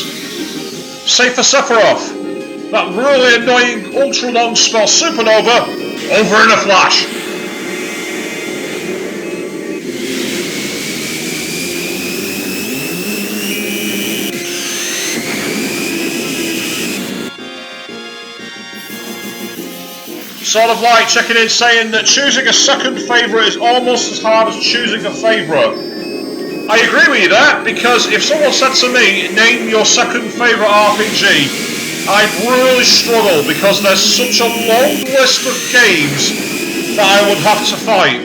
say for Sephiroth, that really annoying ultra long spell Supernova, over in a flash. Sort of like checking in saying that choosing a second favourite is almost as hard as choosing a favourite. I agree with you there, because if someone said to me, name your second favourite RPG, I'd really struggle because there's such a long list of games that I would have to fight.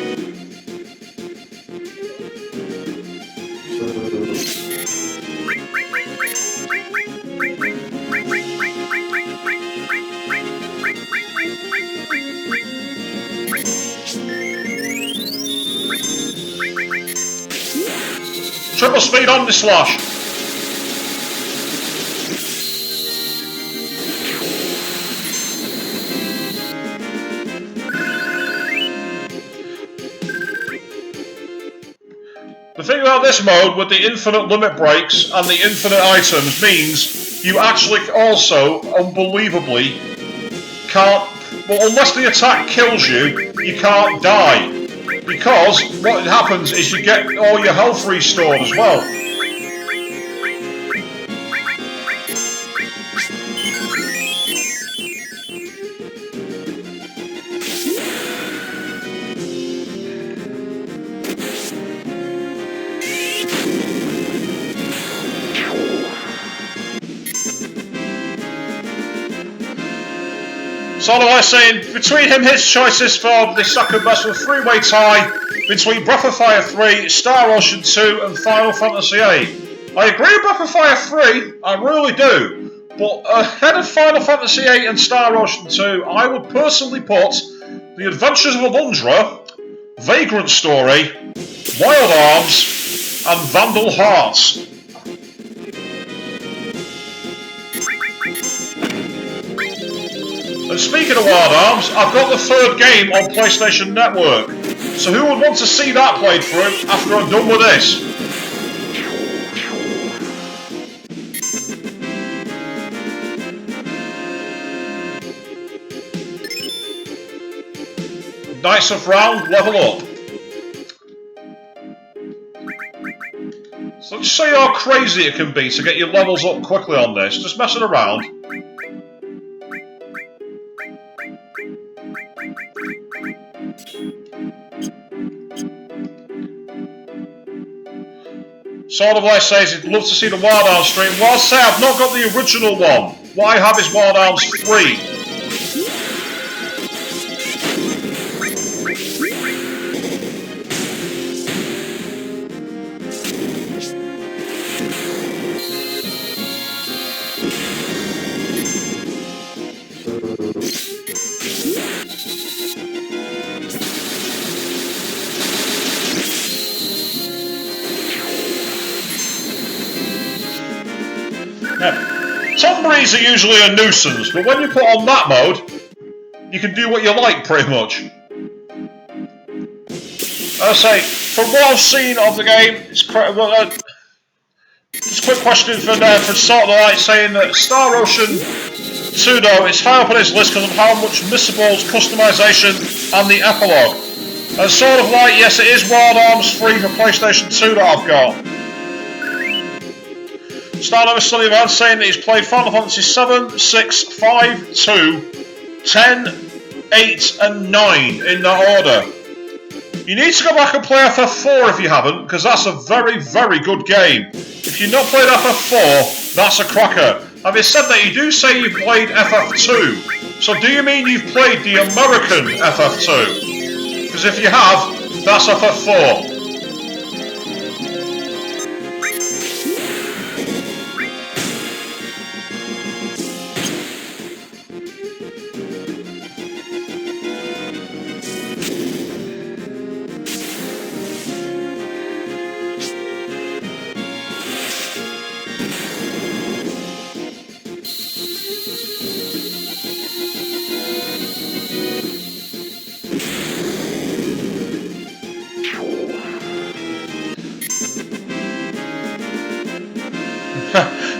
Triple speed on the slash. The thing about this mode with the infinite limit breaks and the infinite items means you actually also, unbelievably, can't, well, unless the attack kills you, you can't die. Because what happens is you get all your health restored as well. Sort of like saying, between him, his choices for the second best of a three-way tie between Breath of Fire 3, Star Ocean 2 and Final Fantasy VIII. I agree with Breath of Fire 3, I really do, but ahead of Final Fantasy VIII and Star Ocean 2, I would personally put The Adventures of Alundra, Vagrant Story, Wild Arms and Vandal Hearts. And speaking of Wild Arms, I've got the third game on PlayStation Network. So who would want to see that played through after I'm done with this? Knights of Round, level up. So just show you how crazy it can be to get your levels up quickly on this. Just messing around. Sort of like says he'd love to see the Wild Arms stream. Well, I'll say I've not got the original one. What I have is Wild Arms 3. Zombies are usually a nuisance, but when you put on that mode, you can do what you like, pretty much. I say, from what I've seen of the game, it's just a quick question for sort of like saying that Star Ocean 2 though, it's high up on his list because of how much missables, customization, and the epilogue. And sort of like, yes, it is Wild Arms 3 for PlayStation 2 that I've got. Starting with Sunny Man saying that he's played Final Fantasy VII, 6, 5, 2, 10, 8 and 9 in that order. You need to go back and play FF4 if you haven't, because that's a very, very good game. If you've not played FF4, that's a cracker. Having said that, you do say you've played FF2. So do you mean you've played the American FF2? Because if you have, that's FF4.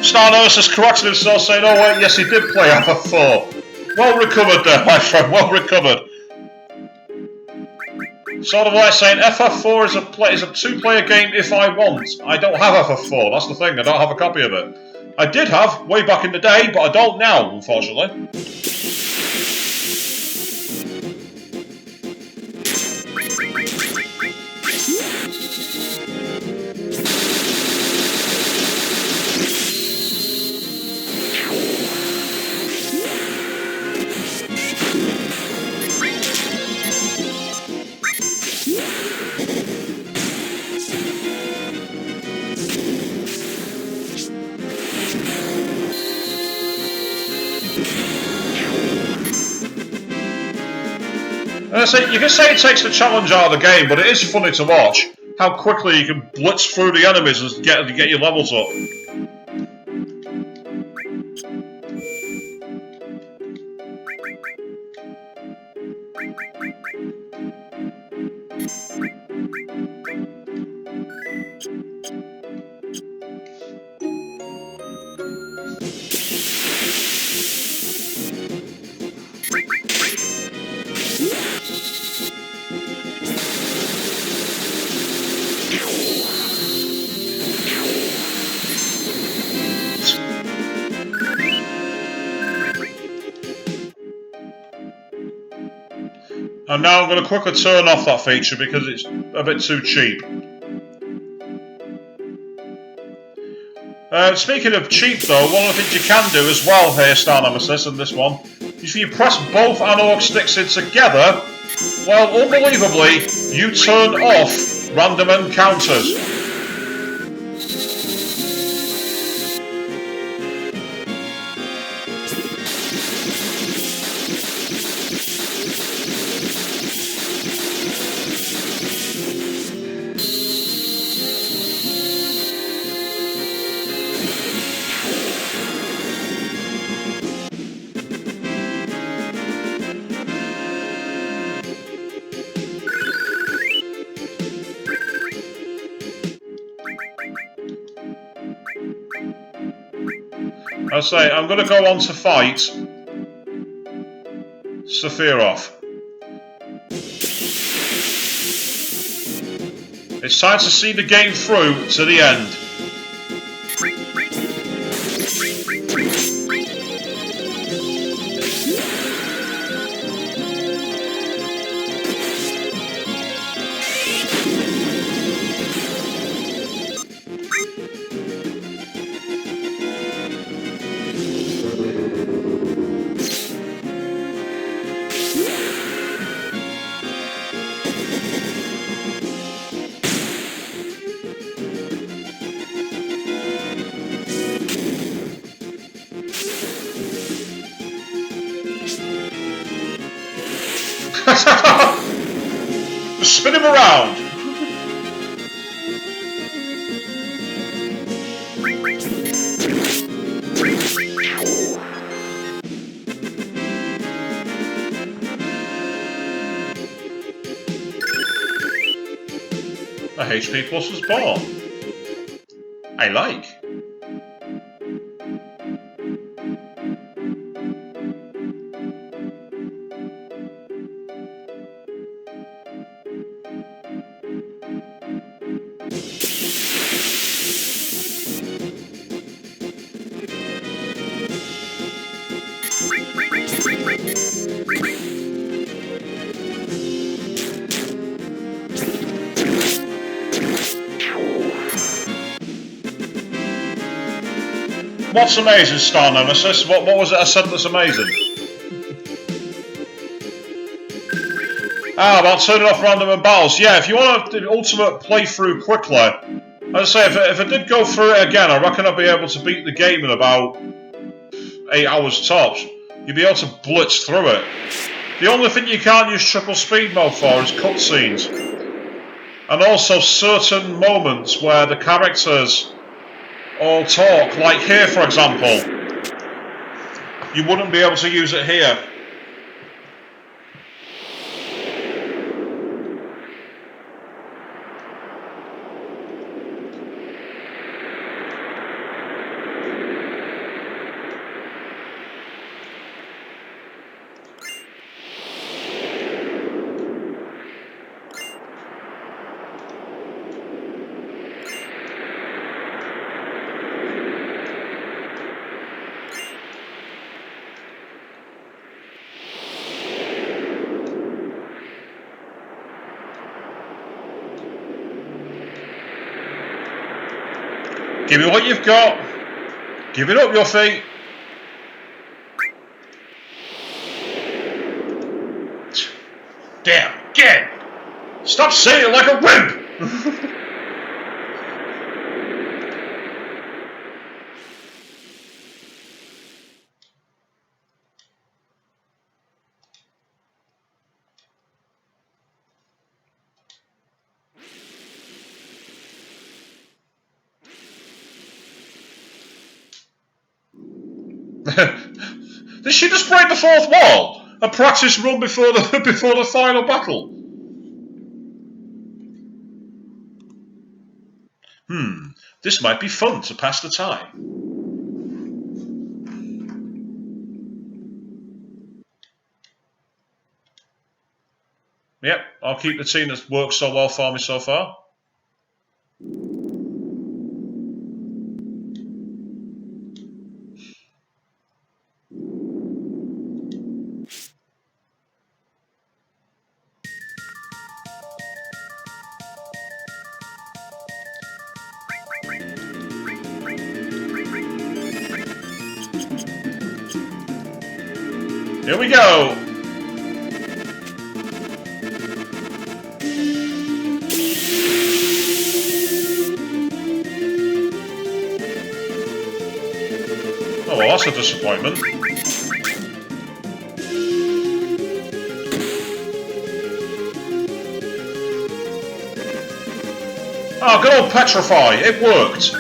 Starnos has corrected himself saying, oh wait, yes he did play FF4. Well recovered there, my friend, well recovered. Sort of like saying FF4 is a two-player game if I want. I don't have FF4, that's the thing, I don't have a copy of it. I did have, way back in the day, but I don't now, unfortunately. You can say it takes the challenge out of the game, but it is funny to watch how quickly you can blitz through the enemies and get your levels up. And now I'm going to quickly turn off that feature because it's a bit too cheap. Speaking of cheap though, one of the things you can do as well here, Star Nemesis, in this one, is if you press both analog sticks in together, well, unbelievably, you turn off random encounters. I say, I'm going to go on to fight Sephiroth. It's time to see the game through to the end. Just spin him around. A HP plus was born. I like. What's amazing, Star Nemesis? What was it I said that's amazing? About turning off random battles. Yeah, if you want the ultimate playthrough quickly, as I say, if I did go through it again, I reckon I'd be able to beat the game in about 8 hours tops. You'd be able to blitz through it. The only thing you can't use triple speed mode for is cutscenes. And also certain moments where the characters all talk, like here for example. You wouldn't be able to use it here. Give me what you've got. Give it up, your feet. Damn, get it. Stop saying it like a wimp. Did she just break the fourth wall? A practice run before the final battle? This might be fun to pass the time. Yep, I'll keep the team that's worked so well for me so far. Here we go. Oh, well, that's a disappointment. Oh, good old Petrify. It worked.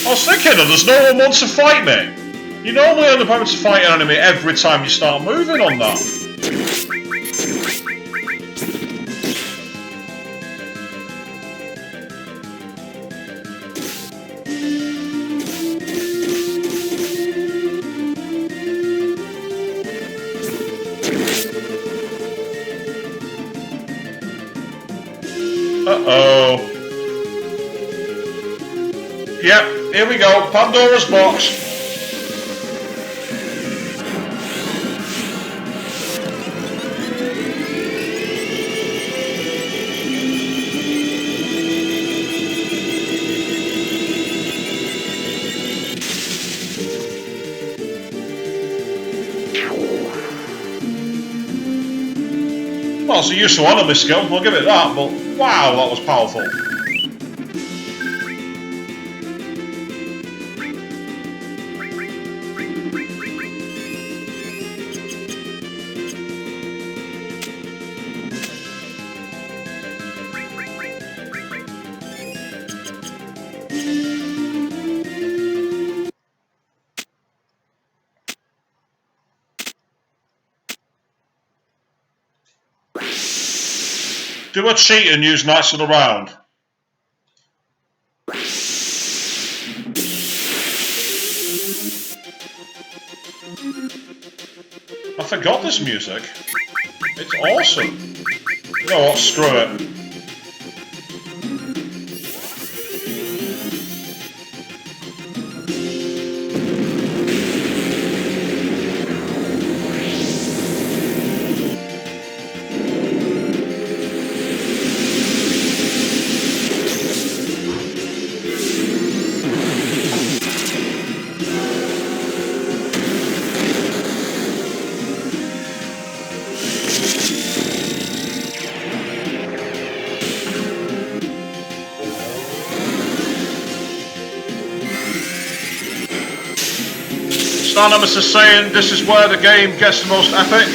I was thinking, there's no one wants to fight me. You normally end up having to fight an enemy every time you start moving on that. Uh-oh. Yep, here we go, Pandora's box. Well, it's a useful enemy skill, I'll give it that, but wow, that was powerful. Do a cheat and use Knights of the Round. I forgot this music. It's awesome. You know what, screw it. Star Nemesis saying this is where the game gets the most epic.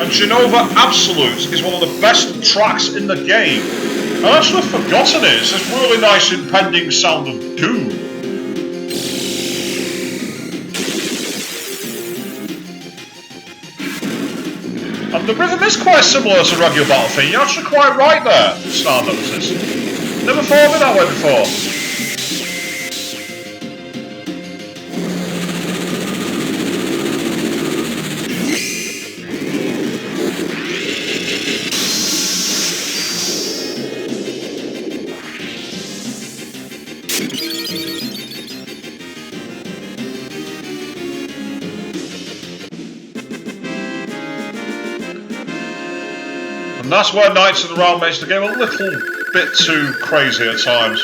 And Genova Absolute is one of the best tracks in the game. I actually forgotten it. It's this really nice impending sound of doom. And the rhythm is quite similar to regular Battlefield. You're actually quite right there, Star Nemesis. Never thought of it that way before. And that's where Knights of the Round makes the game a little bit too crazy at times.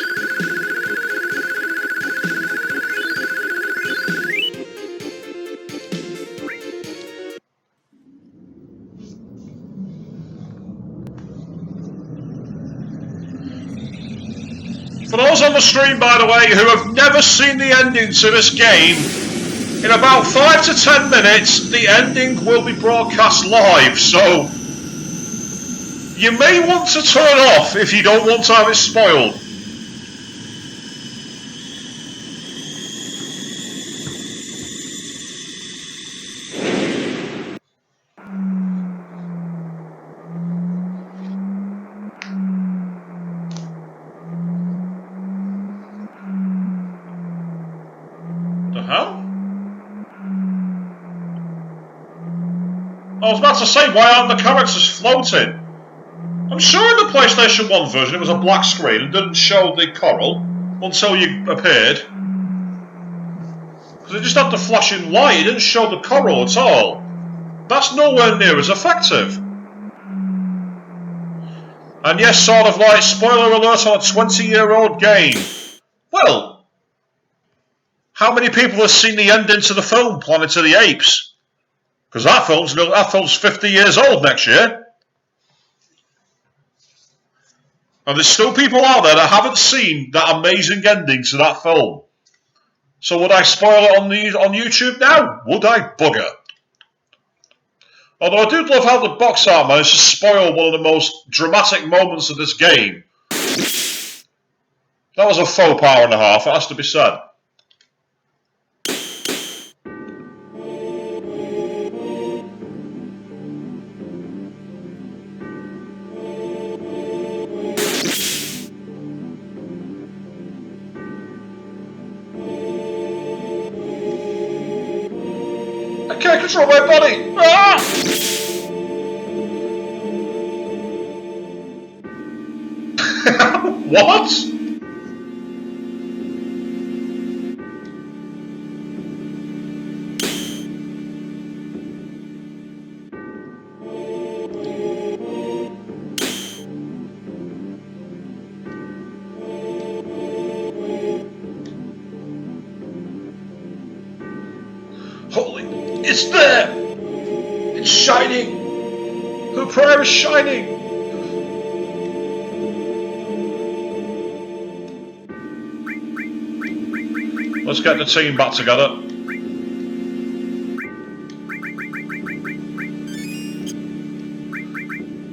For those on the stream, by the way, who have never seen the ending to this game, in about 5 to 10 minutes, the ending will be broadcast live, so you may want to turn off if you don't want to have it spoiled. The hell? I was about to say, why aren't the characters floating? I'm sure in the PlayStation 1 version it was a black screen and didn't show the coral until you appeared. Because it just had the flashing light, it didn't show the coral at all. That's nowhere near as effective. And yes, sort of like, spoiler alert on a 20-year-old game. Well, how many people have seen the ending to the film, Planet of the Apes? Because that film's 50 years old next year. And there's still people out there that haven't seen that amazing ending to that film. So would I spoil it on YouTube now? Would I? Bugger. Although I do love how the box art managed to spoil one of the most dramatic moments of this game. That was a faux hour and a half, it has to be said. I can't control my body! Ah! What? Holy, it's there! It's shining! Her prayer is shining! Let's get the team back together.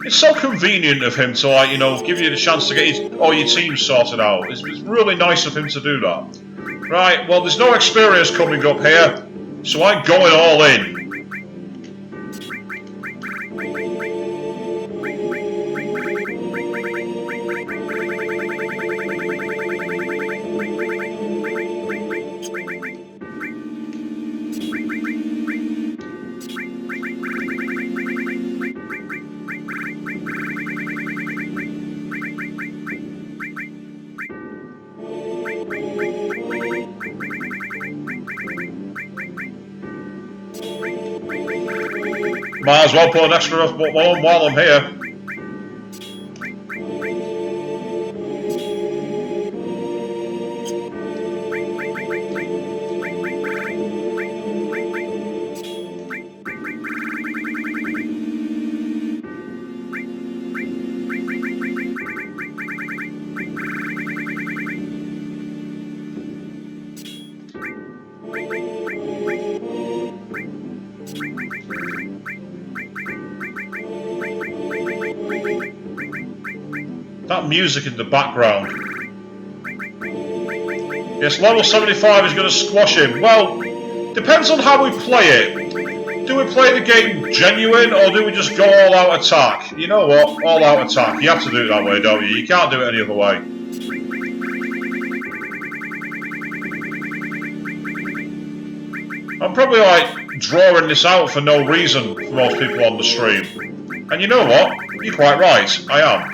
It's so convenient of him to, like, you know, give you the chance to get all your team sorted out. It's really nice of him to do that. Right, well, there's no experience coming up here, so I'm going all in. Might as well put an extra one while I'm here. That music in the background. Yes, level 75 is going to squash him. Well, depends on how we play it. Do we play the game genuine, or do we just go all out attack? You know what? All out attack. You have to do it that way, don't you? You can't do it any other way. I'm probably like drawing this out for no reason for most people on the stream. And you know what? You're quite right. I am.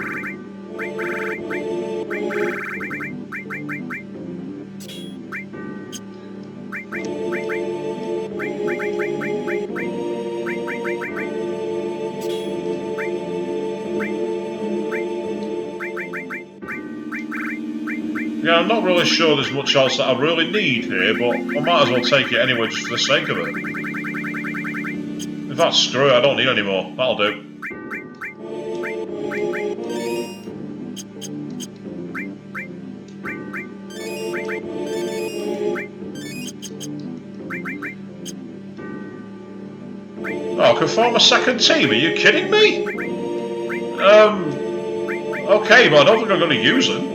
Yeah, I'm not really sure there's much else that I really need here, but I might as well take it anyway just for the sake of it. In fact, screw it, I don't need any more. That'll do. now can form a second team. Are you kidding me? Okay, but I don't think I'm going to use them.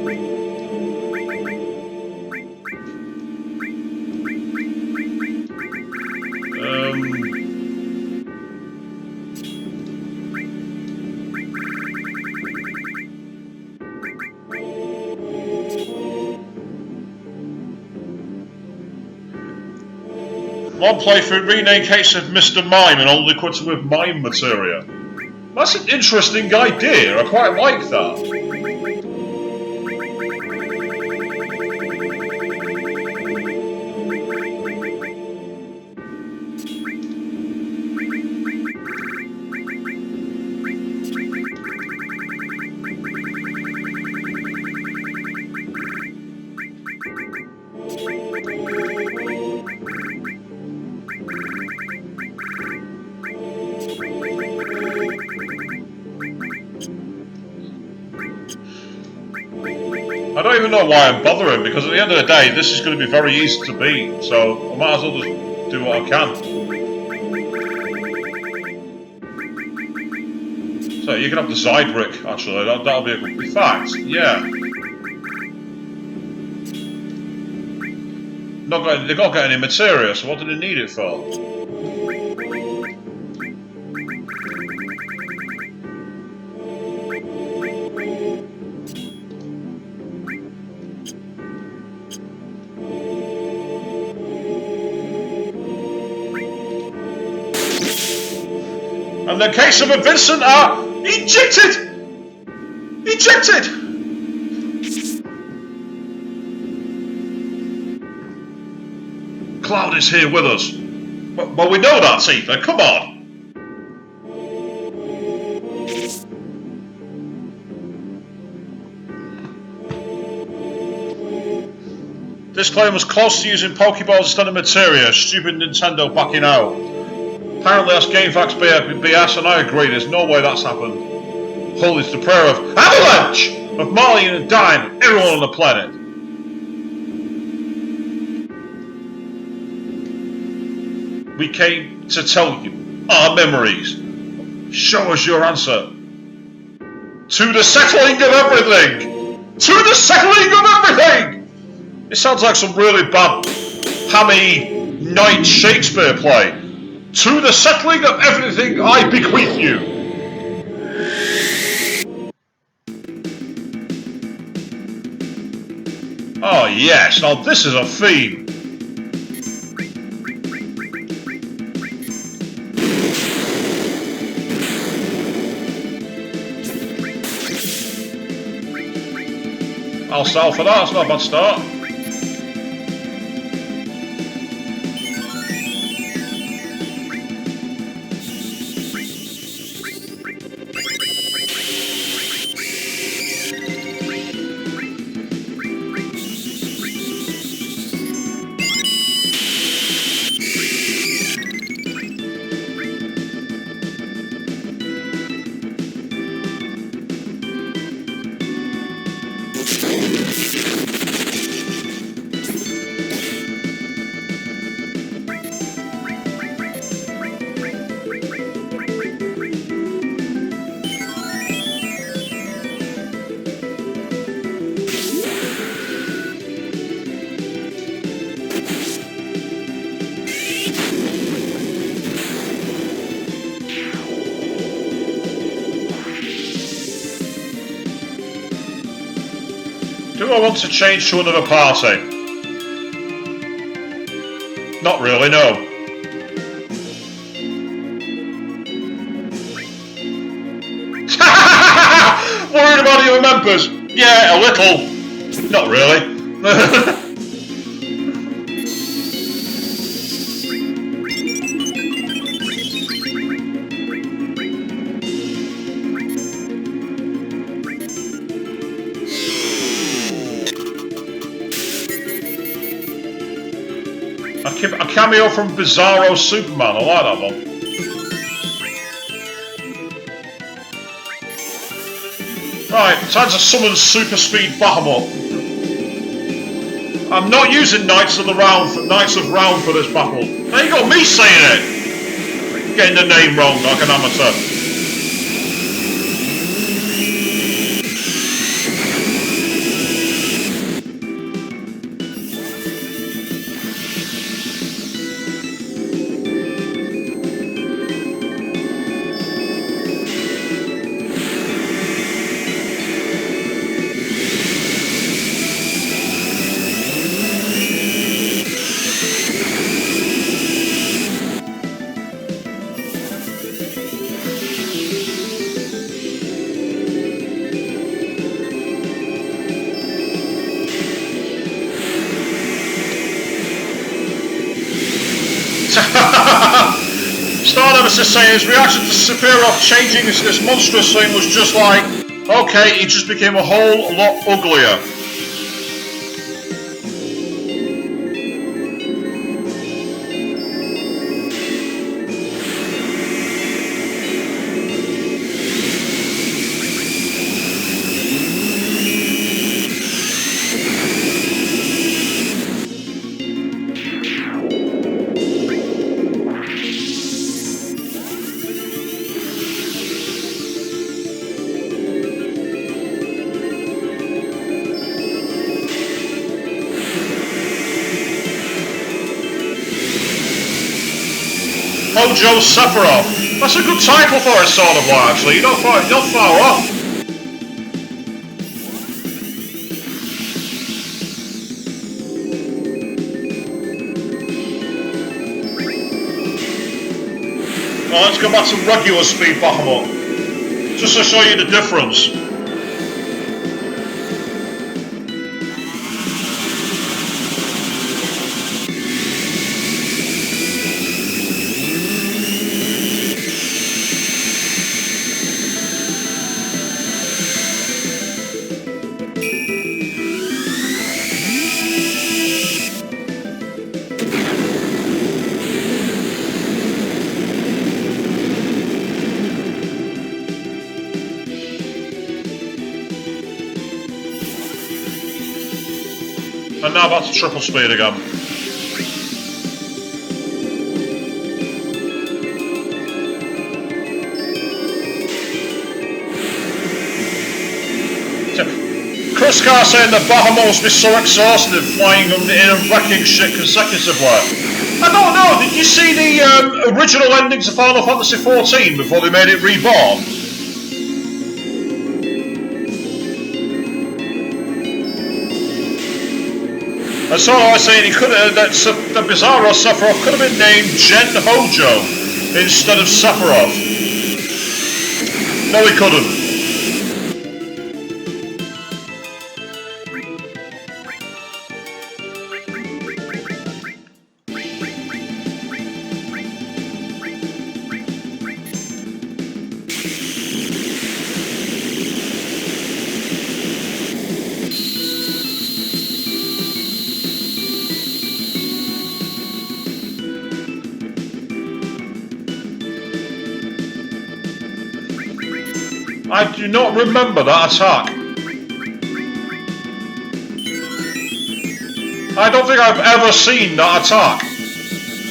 One playthrough, rename case of Mr. Mime and only equipped with mime materia. That's an interesting idea, I quite like that. I don't even know why I'm bothering, because at the end of the day, this is going to be very easy to beat, so I might as well just do what I can. So you can have the Zydric, actually, that'll be a good fact, yeah. They've not got any materia, so what do they need it for? And the case of Vincent are ejected! Ejected! Cloud is here with us. Well, we know that, Ethan. Come on. This claim was close to using Pokeballs instead of materia. Stupid Nintendo backing out. Apparently that's GameFAQs BS, and I agree, there's no way that's happened. Holy, it's the prayer of Avalanche! Of Marley and Dime, and everyone on the planet. We came to tell you our memories. Show us your answer. To the settling of everything! To the settling of everything! It sounds like some really bad, hammy, Knight Shakespeare play. To the settling of everything I bequeath you. Oh yes, now this is a theme. I'll start for that, that's not a bad start. Do I want to change to another party? Not really, no. Worried about your members? Yeah, a little. Not really. A cameo from Bizarro Superman, I like that one. Right, time to summon Super Speed Bahamut. I'm not using Knights of Round for this battle. There you go, me saying it! getting the name wrong like an amateur. Starnemesis saying his reaction to Sephiroth changing this monstrous thing was just like, okay, he just became a whole lot uglier. Hojo Sephiroth. That's a good title for it, sort of, actually. You're not far off. Well, let's go back to regular speed Bahamut, just to show you the difference. And now back to triple speed again. Chris Carr saying that Bahamut must be so exhausted flying in and wrecking shit consecutively. I don't know, did you see the original ending to Final Fantasy XIV before they made it reborn? And so I was saying he could have, that the Bizarro Sephiroth could have been named Gen Hojo instead of Sephiroth. No, he couldn't. I do not remember that attack. I don't think I've ever seen that attack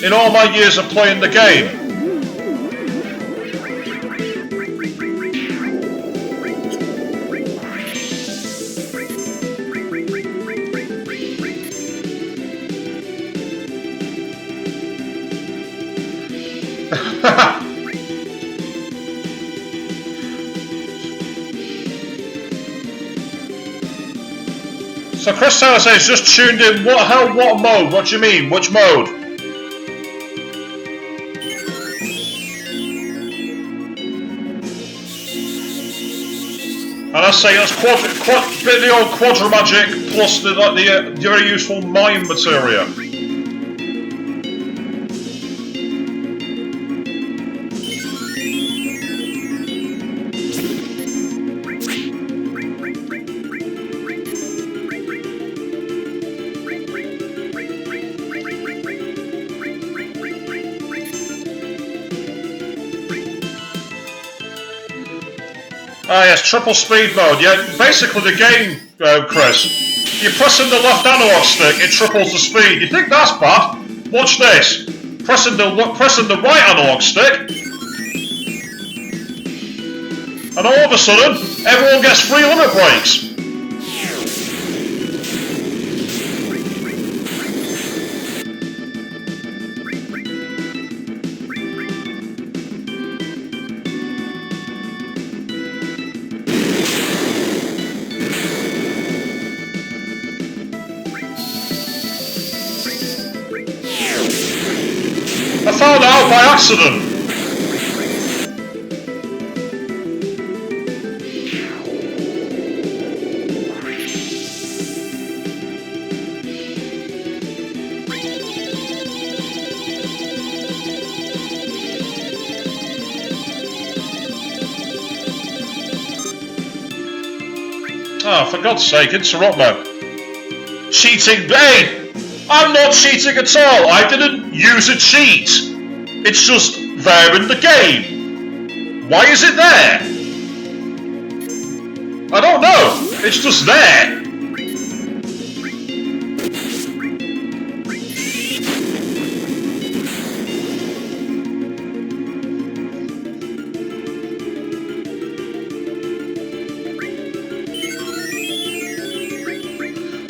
in all my years of playing the game. So Chris Taylor says just tuned in. What mode? What do you mean? Which mode? And I say that's the old Quadra Magic plus the very useful mine materia. Ah yes, triple speed mode. Yeah, basically the game, Chris. You're pressing the left analog stick, it triples the speed. You think that's bad? Watch this. Pressing the right analog stick, And all of a sudden, everyone gets free limit breaks. I found out by accident. Oh, for God's sake, interrupt me. Cheating, hey! I'm not cheating at all. I didn't use a cheat. It's just there in the game. Why is it there? I don't know. It's just there.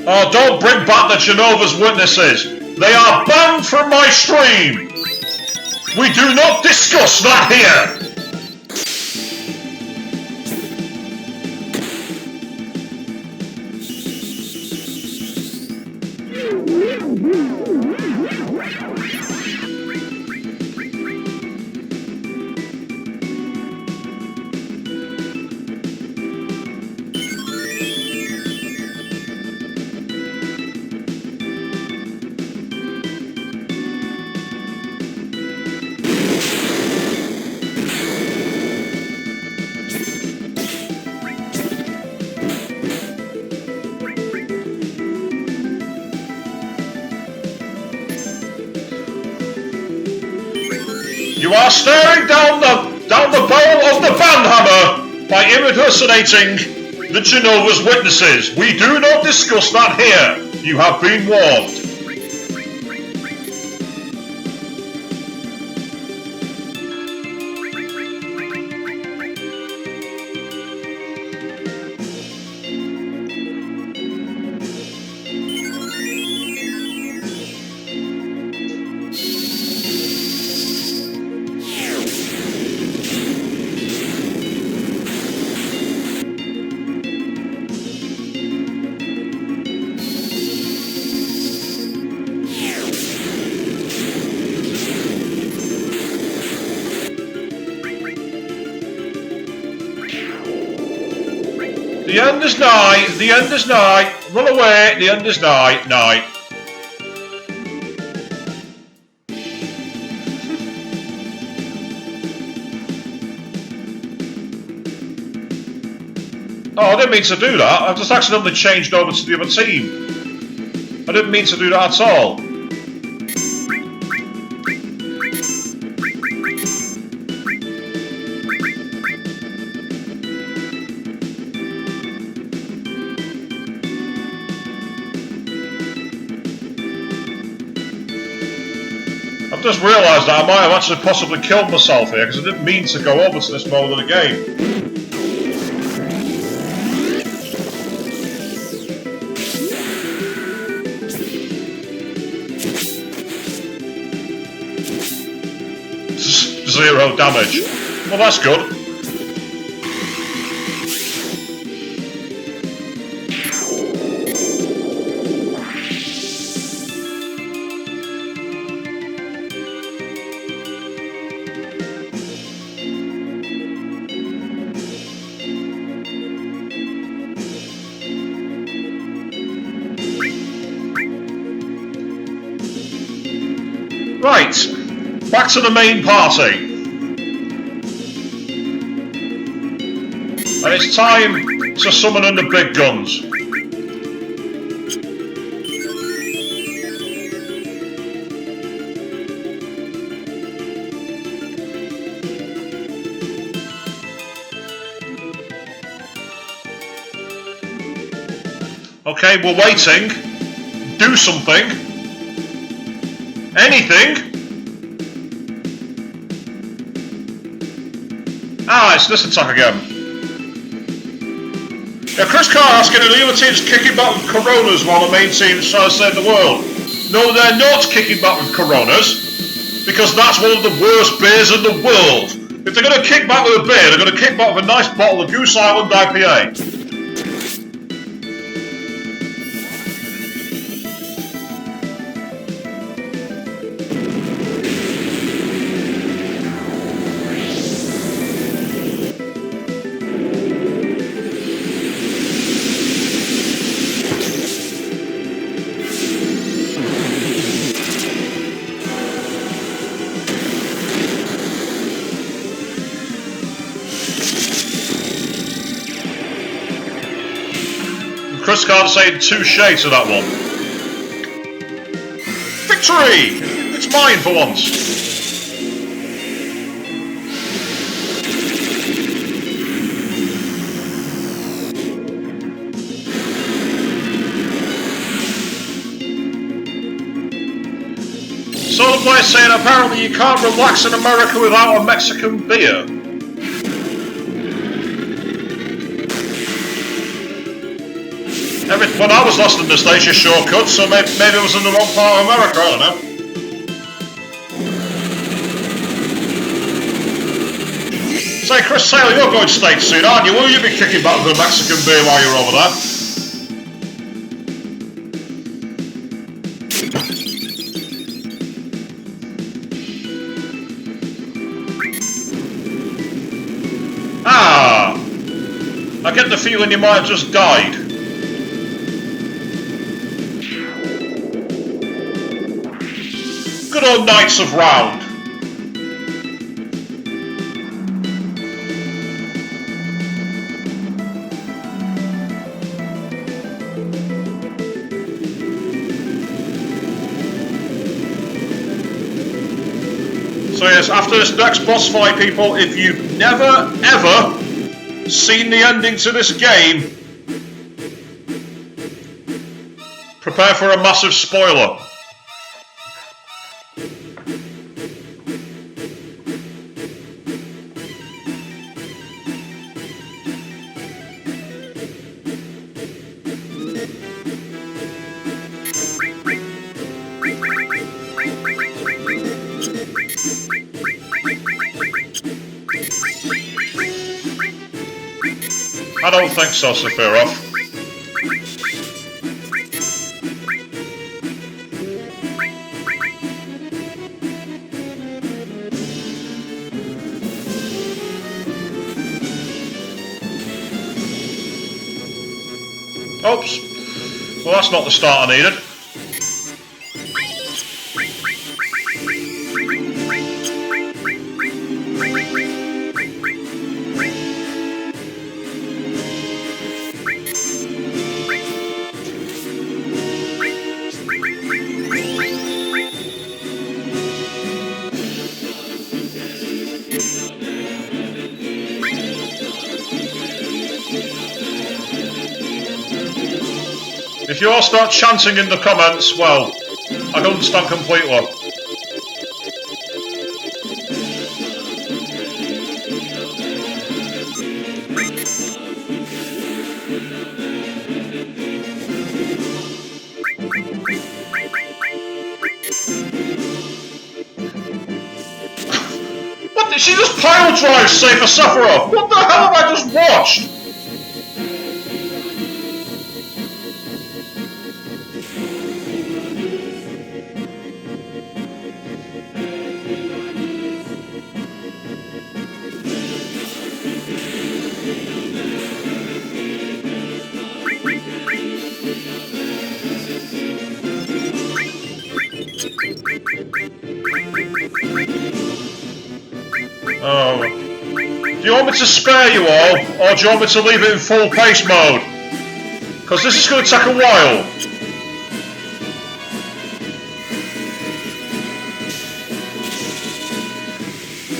Oh, don't bring back the Jehovah's Witnesses. They are banned from my stream. We do not discuss that here. You are staring down the barrel of the banhammer by impersonating the Jehovah's Witnesses. We do not discuss that here. You have been warned. The end is nigh, the end is nigh, run away, the end is nigh, nigh. Oh, I didn't mean to do that, I've just accidentally changed over to the other team. I didn't mean to do that at all. I've just realised that I might have actually possibly killed myself here because I didn't mean to go over to this mode of the game. Zero damage. Well, that's good. Right, back to the main party. And it's time to summon in the big guns. Okay, we're waiting. Do something. Anything? Ah, it's this attack again. Yeah, Chris Carr asking, are the other teams kicking back with Coronas while the main team's trying to save the world? No, they're not kicking back with Coronas, because that's one of the worst beers in the world. If they're going to kick back with a beer, they're going to kick back with a nice bottle of Goose Island IPA. Chris can't say touche to that one. Victory! It's mine for once. So the boy saying apparently you can't relax in America without a Mexican beer. When I was lost in the States, you shortcut, so maybe it was in the wrong part of America, I don't know. Say, Chris Taylor, you're going States soon, aren't you? Will you be kicking back with a Mexican beer while you're over there? Ah! I get the feeling you might have just died. Good old Knights of Round. So yes, after this next boss fight, people, if you've never ever seen the ending to this game, prepare for a massive spoiler. I don't think so, Sephiroth. Oops. Well, that's not the start I needed. If you all start chanting in the comments, well, I don't understand completely. What did she just pile drive Safer Sephiroth? What the hell have I just watched? Oh. Do you want me to spare you all, or do you want me to leave it in full pace mode? Because this is going to take a while.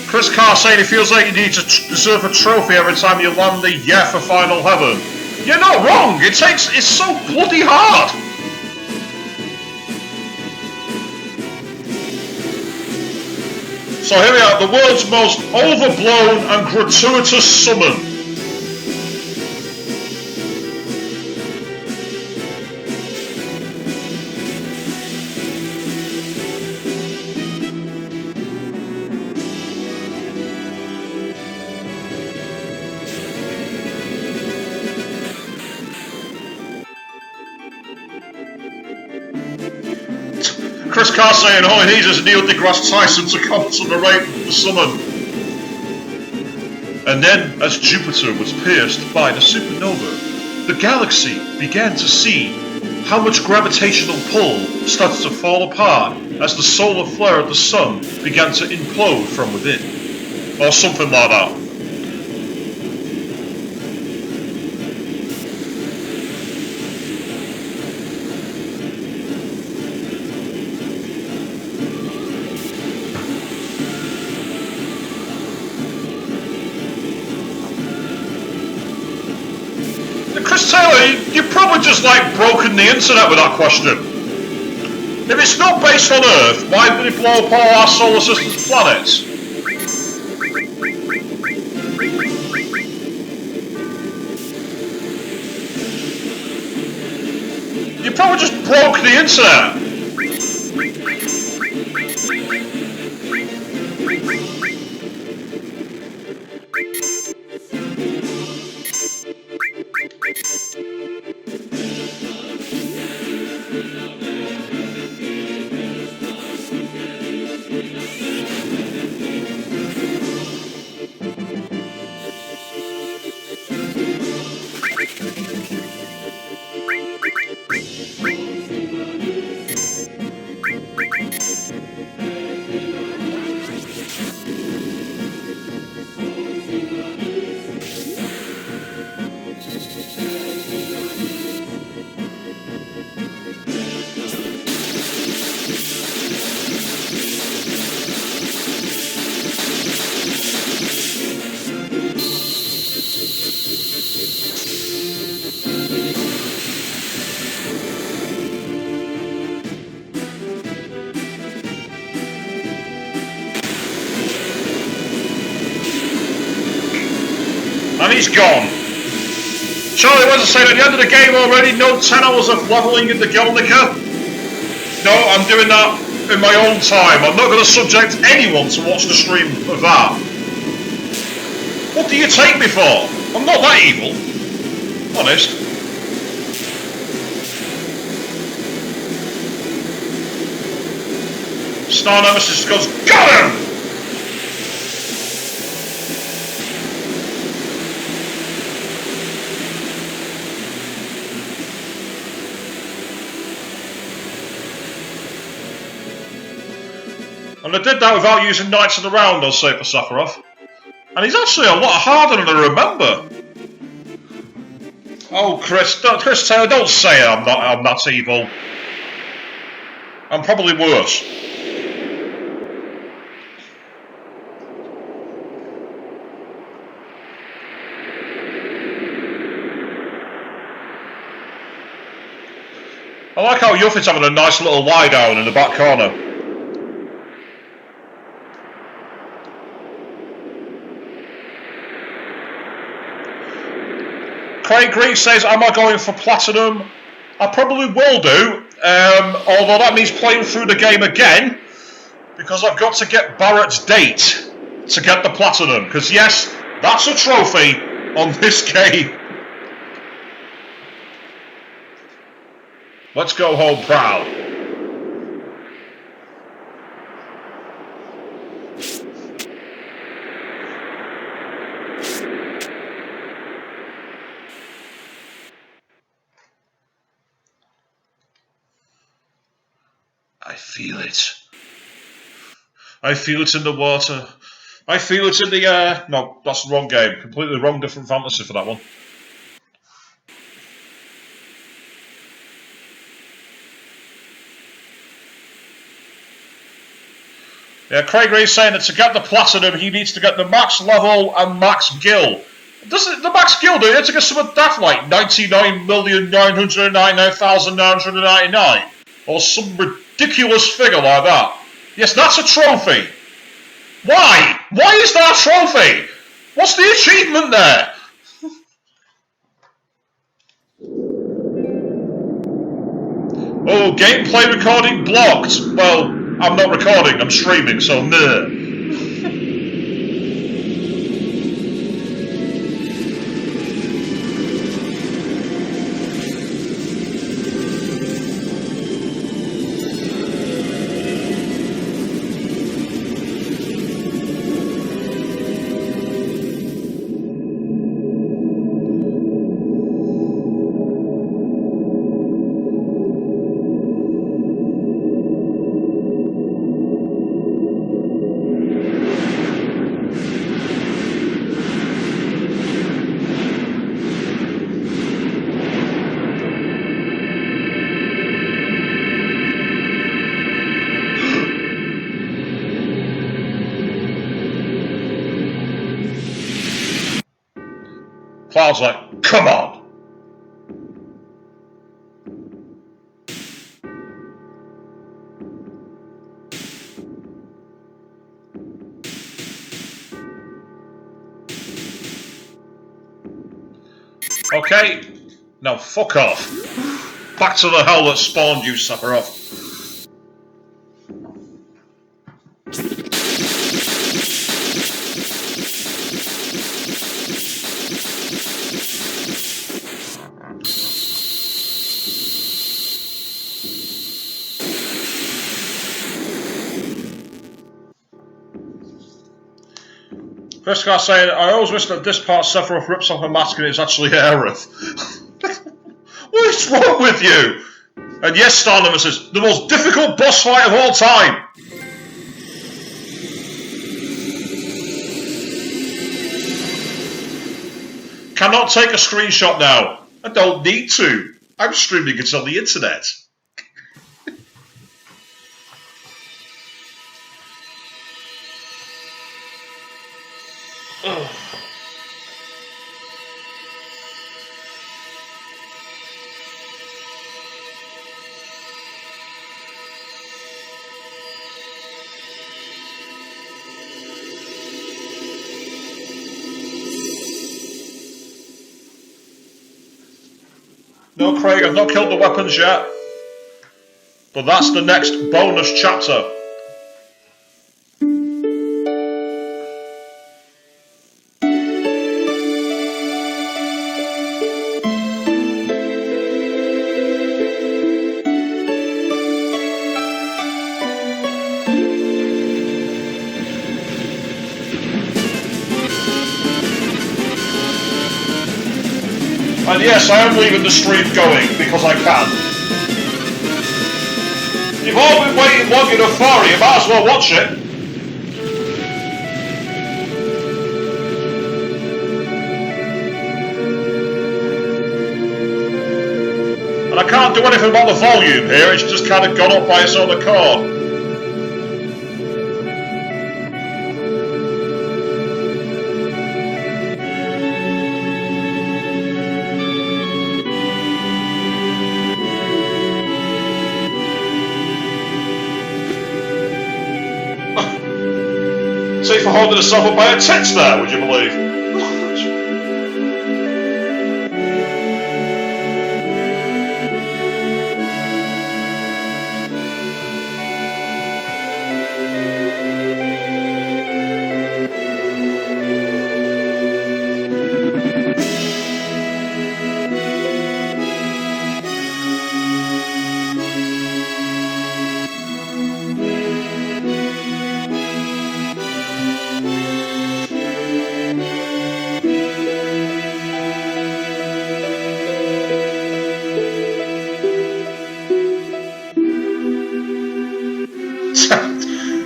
Chris Carr saying he feels like you need to deserve a trophy every time you land the yeah for Final Heaven. You're not wrong, it's so bloody hard. So here we are, the world's most overblown and gratuitous summon. Chris Carr saying all he needs is Neil deGrasse Tyson to concentrate the summon. And then, as Jupiter was pierced by the supernova, the galaxy began to see how much gravitational pull started to fall apart as the solar flare of the sun began to implode from within. Or something like that. Chris Taylor, you've probably just broken the internet with that question. If it's not based on Earth, why did it blow up all our solar system's planets? You probably just broke the internet. And he's gone. Charlie wants to say at the end of the game already, no 10 hours of leveling in the Gilnica. No, I'm doing that in my own time. I'm not going to subject anyone to watch the stream of that. What do you take me for? I'm not that evil. Honest. Star Nemesis goes, got him! And I did that without using Knights of the Round, I'll say, for Sakharov. And he's actually a lot harder than I remember. Oh, Chris Taylor, don't say I'm not evil. I'm probably worse. I like how Yuffie's having a nice little lie down in the back corner. Craig Green says, am I going for Platinum? I probably will do, although that means playing through the game again, because I've got to get Barrett's date to get the Platinum, because yes, that's a trophy on this game. Let's go home proud. I feel it. I feel it in the water. I feel it in the air. No, that's the wrong game. Completely wrong, different fantasy for that one. Yeah, Craig Ray's saying that to get the Platinum, he needs to get the max level and max gil. Doesn't the max gil do it to get some daft like 99,999,999 or some ridiculous figure like that? Yes, that's a trophy. Why? Why is that a trophy? What's the achievement there? Oh, gameplay recording blocked. Well, I'm not recording, I'm streaming, so meh. smiles like, come on. Okay, now fuck off. Back to the hell that spawned you, Sephiroth. First guy saying, I always wish that this part Sephiroth rips off a mask and it's actually Aerith. What is wrong with you? And yes, Starnemus says, the most difficult boss fight of all time. Cannot take a screenshot now. I don't need to. I'm streaming it on the internet. No, Craig, I've not killed the weapons yet. But that's the next bonus chapter. And yes, I am leaving the stream going, because I can. You've all been waiting long enough for it, you might as well watch it. And I can't do anything about the volume here, it's just kind of gone up by its own accord. See for holding herself up by her tits there, would you believe?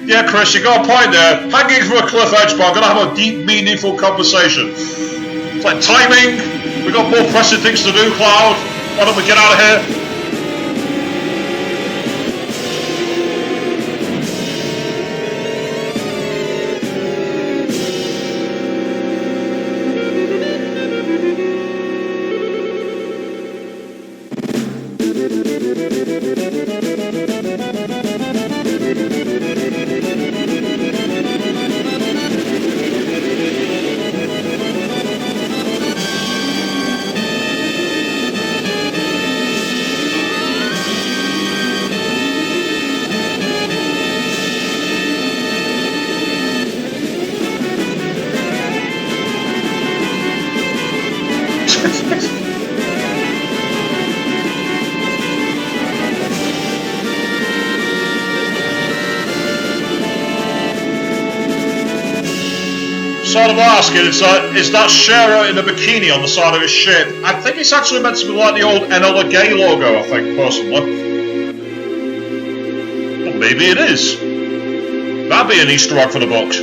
Yeah, Chris, you got a point there. Hanging from a cliff edge, but I'm going to have a deep, meaningful conversation. It's like timing. We've got more pressing things to do, Cloud. Why don't we get out of here? Sort of asking, is that Shara in a bikini on the side of his ship? I think it's actually meant to be like the old Enola Gay logo, I think, personally. But maybe it is. That'd be an Easter egg for the books.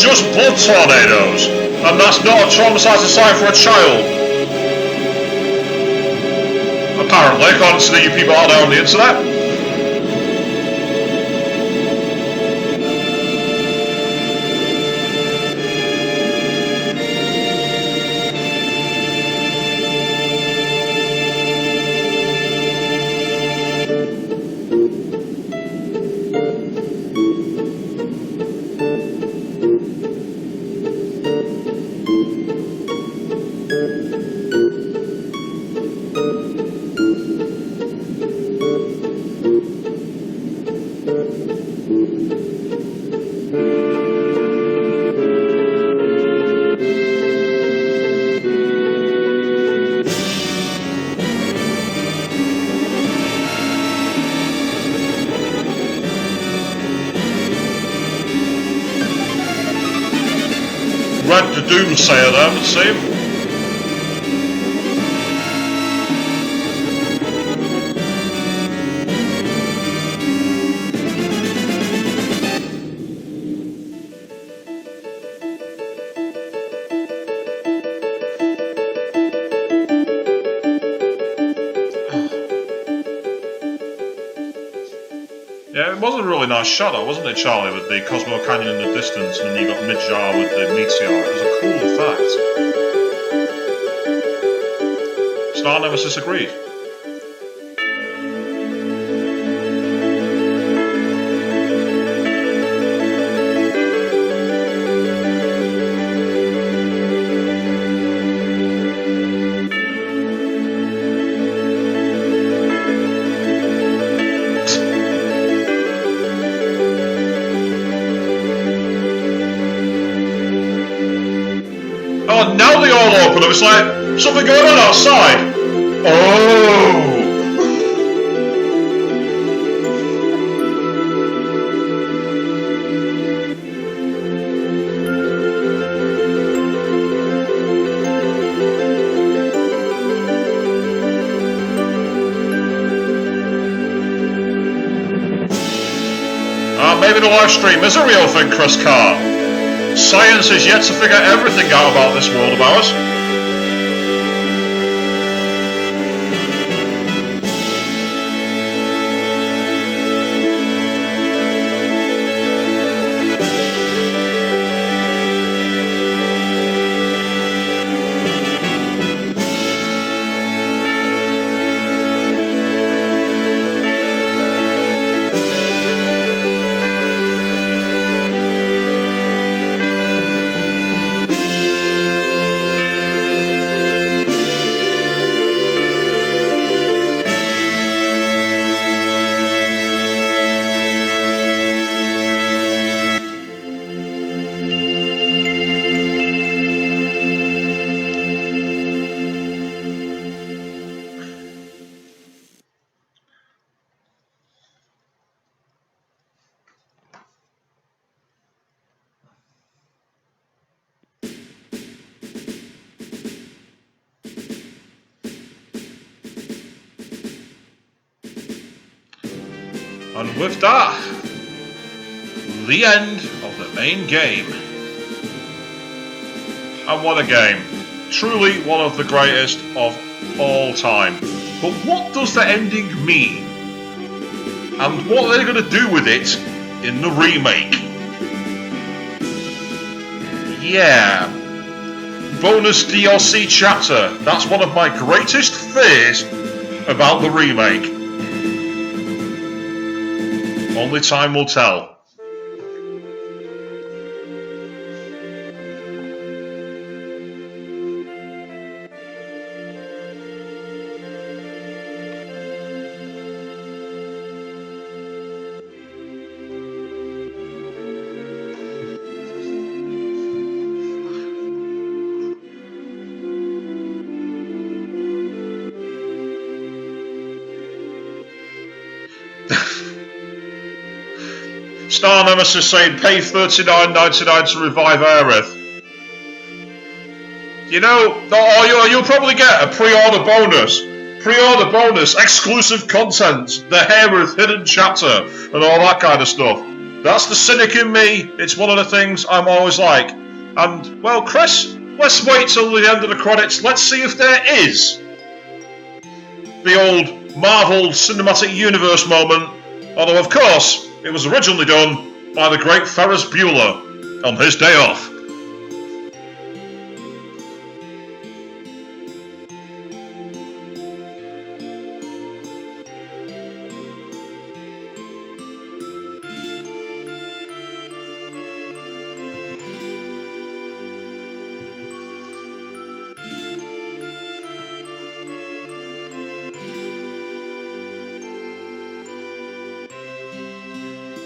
just blood tornadoes, and that's not a traumatizing sight for a child. Apparently, according to the people out there on the internet. Read the Doomsayer there, would seem. Yeah, it was a really nice shot, though, wasn't it, Charlie, with the Cosmo Canyon in the distance, and then you got Midjar with the meteor. It was a cool effect. Star Nemesis agreed. Oh, now they all open up. It's like something going on outside. Oh! Maybe the live stream is a real thing, Chris Carr. Science is yet to figure everything out about this world of ours. And with that, the end of the main game. And what a game. Truly one of the greatest of all time. But what does the ending mean? And what are they going to do with it in the remake? Yeah. Bonus DLC chapter. That's one of my greatest fears about the remake. Only time will tell. Star Nemesis saying pay $39.99 to revive Aerith. You know, or you'll probably get a pre-order bonus. Pre-order bonus, exclusive content, the Aerith hidden chapter, and all that kind of stuff. That's the cynic in me. It's one of the things I'm always like. And, well, Chris, let's wait till the end of the credits. Let's see if there is the old Marvel Cinematic Universe moment. Although, of course, it was originally done by the great Ferris Bueller on his day off.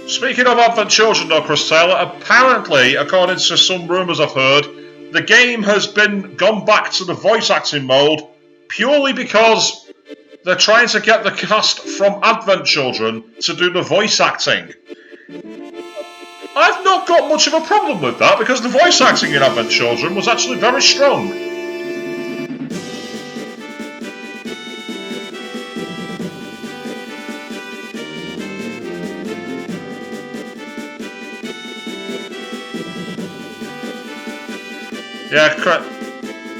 Speaking of Advent Children, though, Chris Taylor, apparently, according to some rumours I've heard, the game has gone back to the voice acting mode purely because they're trying to get the cast from Advent Children to do the voice acting. I've not got much of a problem with that because the voice acting in Advent Children was actually very strong. Yeah,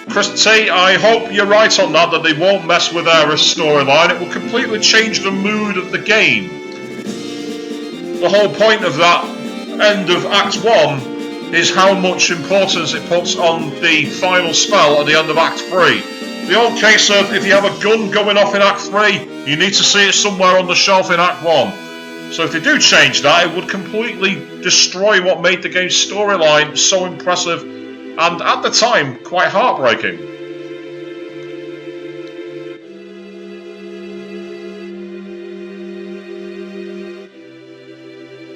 Chris T, I hope you're right on that they won't mess with Aerith's storyline. It will completely change the mood of the game. The whole point of that end of Act 1 is how much importance it puts on the final spell at the end of Act 3. The old case of if you have a gun going off in Act 3, you need to see it somewhere on the shelf in Act 1. So if they do change that, it would completely destroy what made the game's storyline so impressive and, at the time, quite heartbreaking.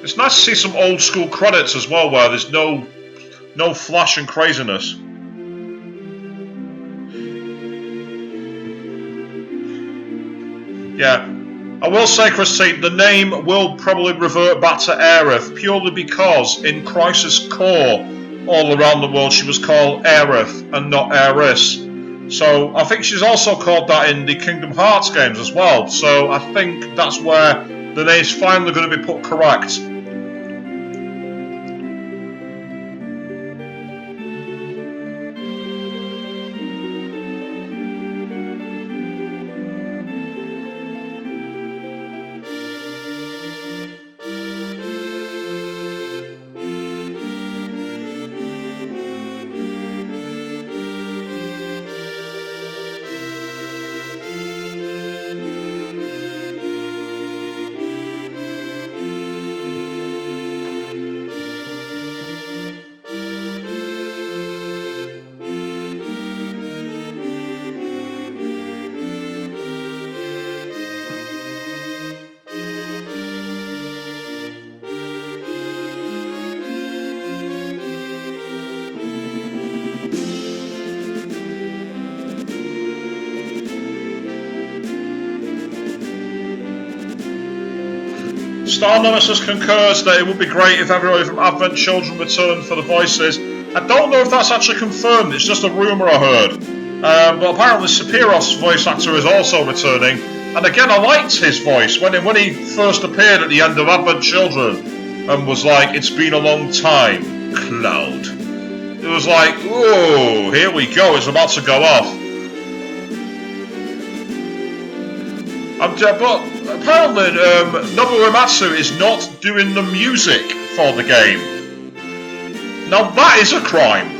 It's nice to see some old school credits as well, where there's no flash and craziness. Yeah, I will say, Chris T, the name will probably revert back to Aerith, purely because in Crisis Core, all around the world, she was called Aerith and not Aeris. So I think she's also called that in the Kingdom Hearts games as well. So I think that's where the name's finally going to be put correct. Star Nemesis concurs that it would be great if everybody from Advent Children returned for the voices. I don't know if that's actually confirmed, it's just a rumour I heard. But apparently Sephiroth's voice actor is also returning. And again, I liked his voice when he first appeared at the end of Advent Children and was like, "It's been a long time, Cloud." It was like, "Oh, here we go, it's about to go off." But apparently Nobuo Uematsu is not doing the music for the game. Now that is a crime.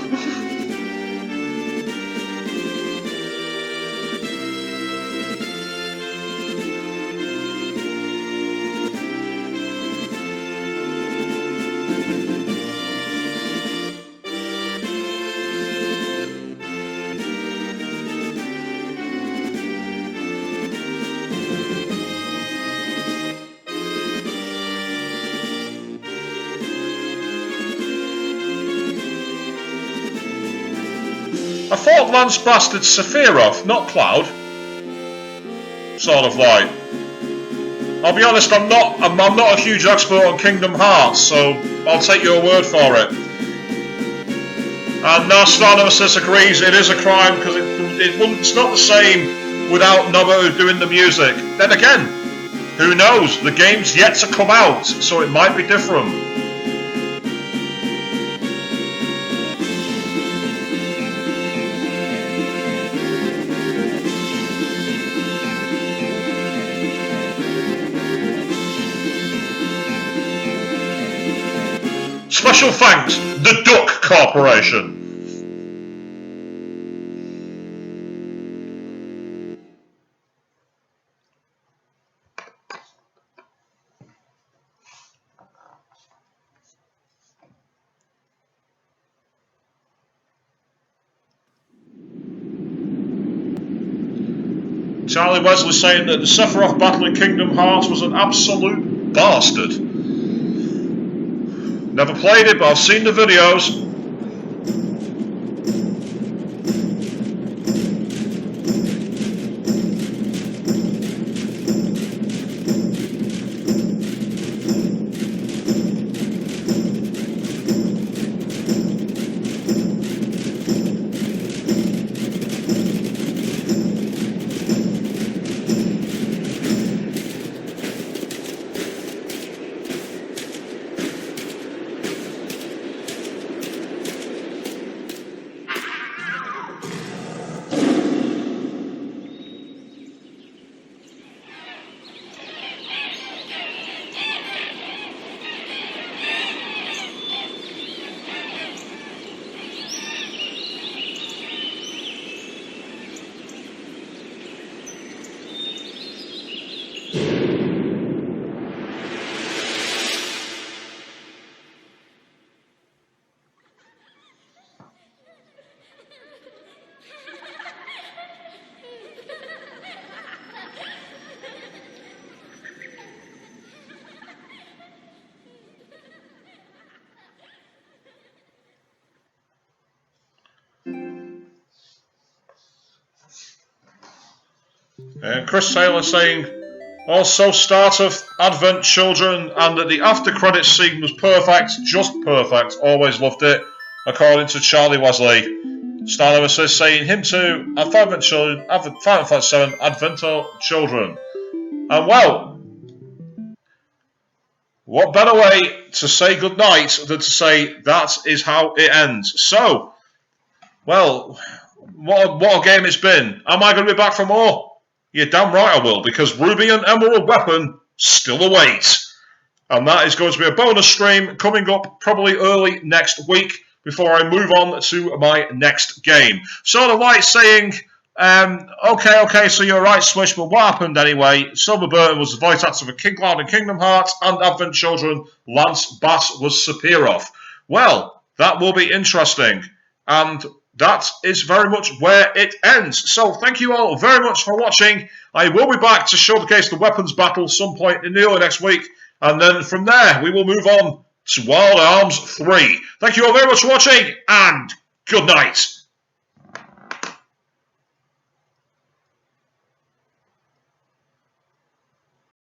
I thought Lance Bastard's Sephiroth, not Cloud. Sort of like. I'll be honest, I'm not a huge expert on Kingdom Hearts, so I'll take your word for it. And now Star Nemesis agrees it is a crime because it's not the same without Nobuo doing the music. Then again, who knows? The game's yet to come out, so it might be different. Special thanks, the Duck Corporation. Charlie Wesley saying that the Sephiroth battle in Kingdom Hearts was an absolute bastard. Never played it, but I've seen the videos. And Chris Taylor saying, also start of Advent Children, and that the after credits scene was perfect, just perfect, always loved it, according to Charlie Wesley. Starlover says saying, him too, Advent Children, Final Fantasy VII, Advento Children. And well, what better way to say goodnight than to say that is how it ends. So, well, what a game it's been. Am I going to be back for more? You're damn right I will, because Ruby and Emerald Weapon still await. And that is going to be a bonus stream coming up probably early next week before I move on to my next game. So the Light's saying, okay, so you're right, Swish, but what happened anyway? Silver Burton was the voice actor for King Cloud and Kingdom Hearts, and Advent Children, Lance Bass was Sephiroth. Well, that will be interesting. And that is very much where it ends. So thank you all very much for watching. I will be back to showcase the weapons battle some point in the early next week. And then from there, we will move on to Wild Arms 3. Thank you all very much for watching, and good night.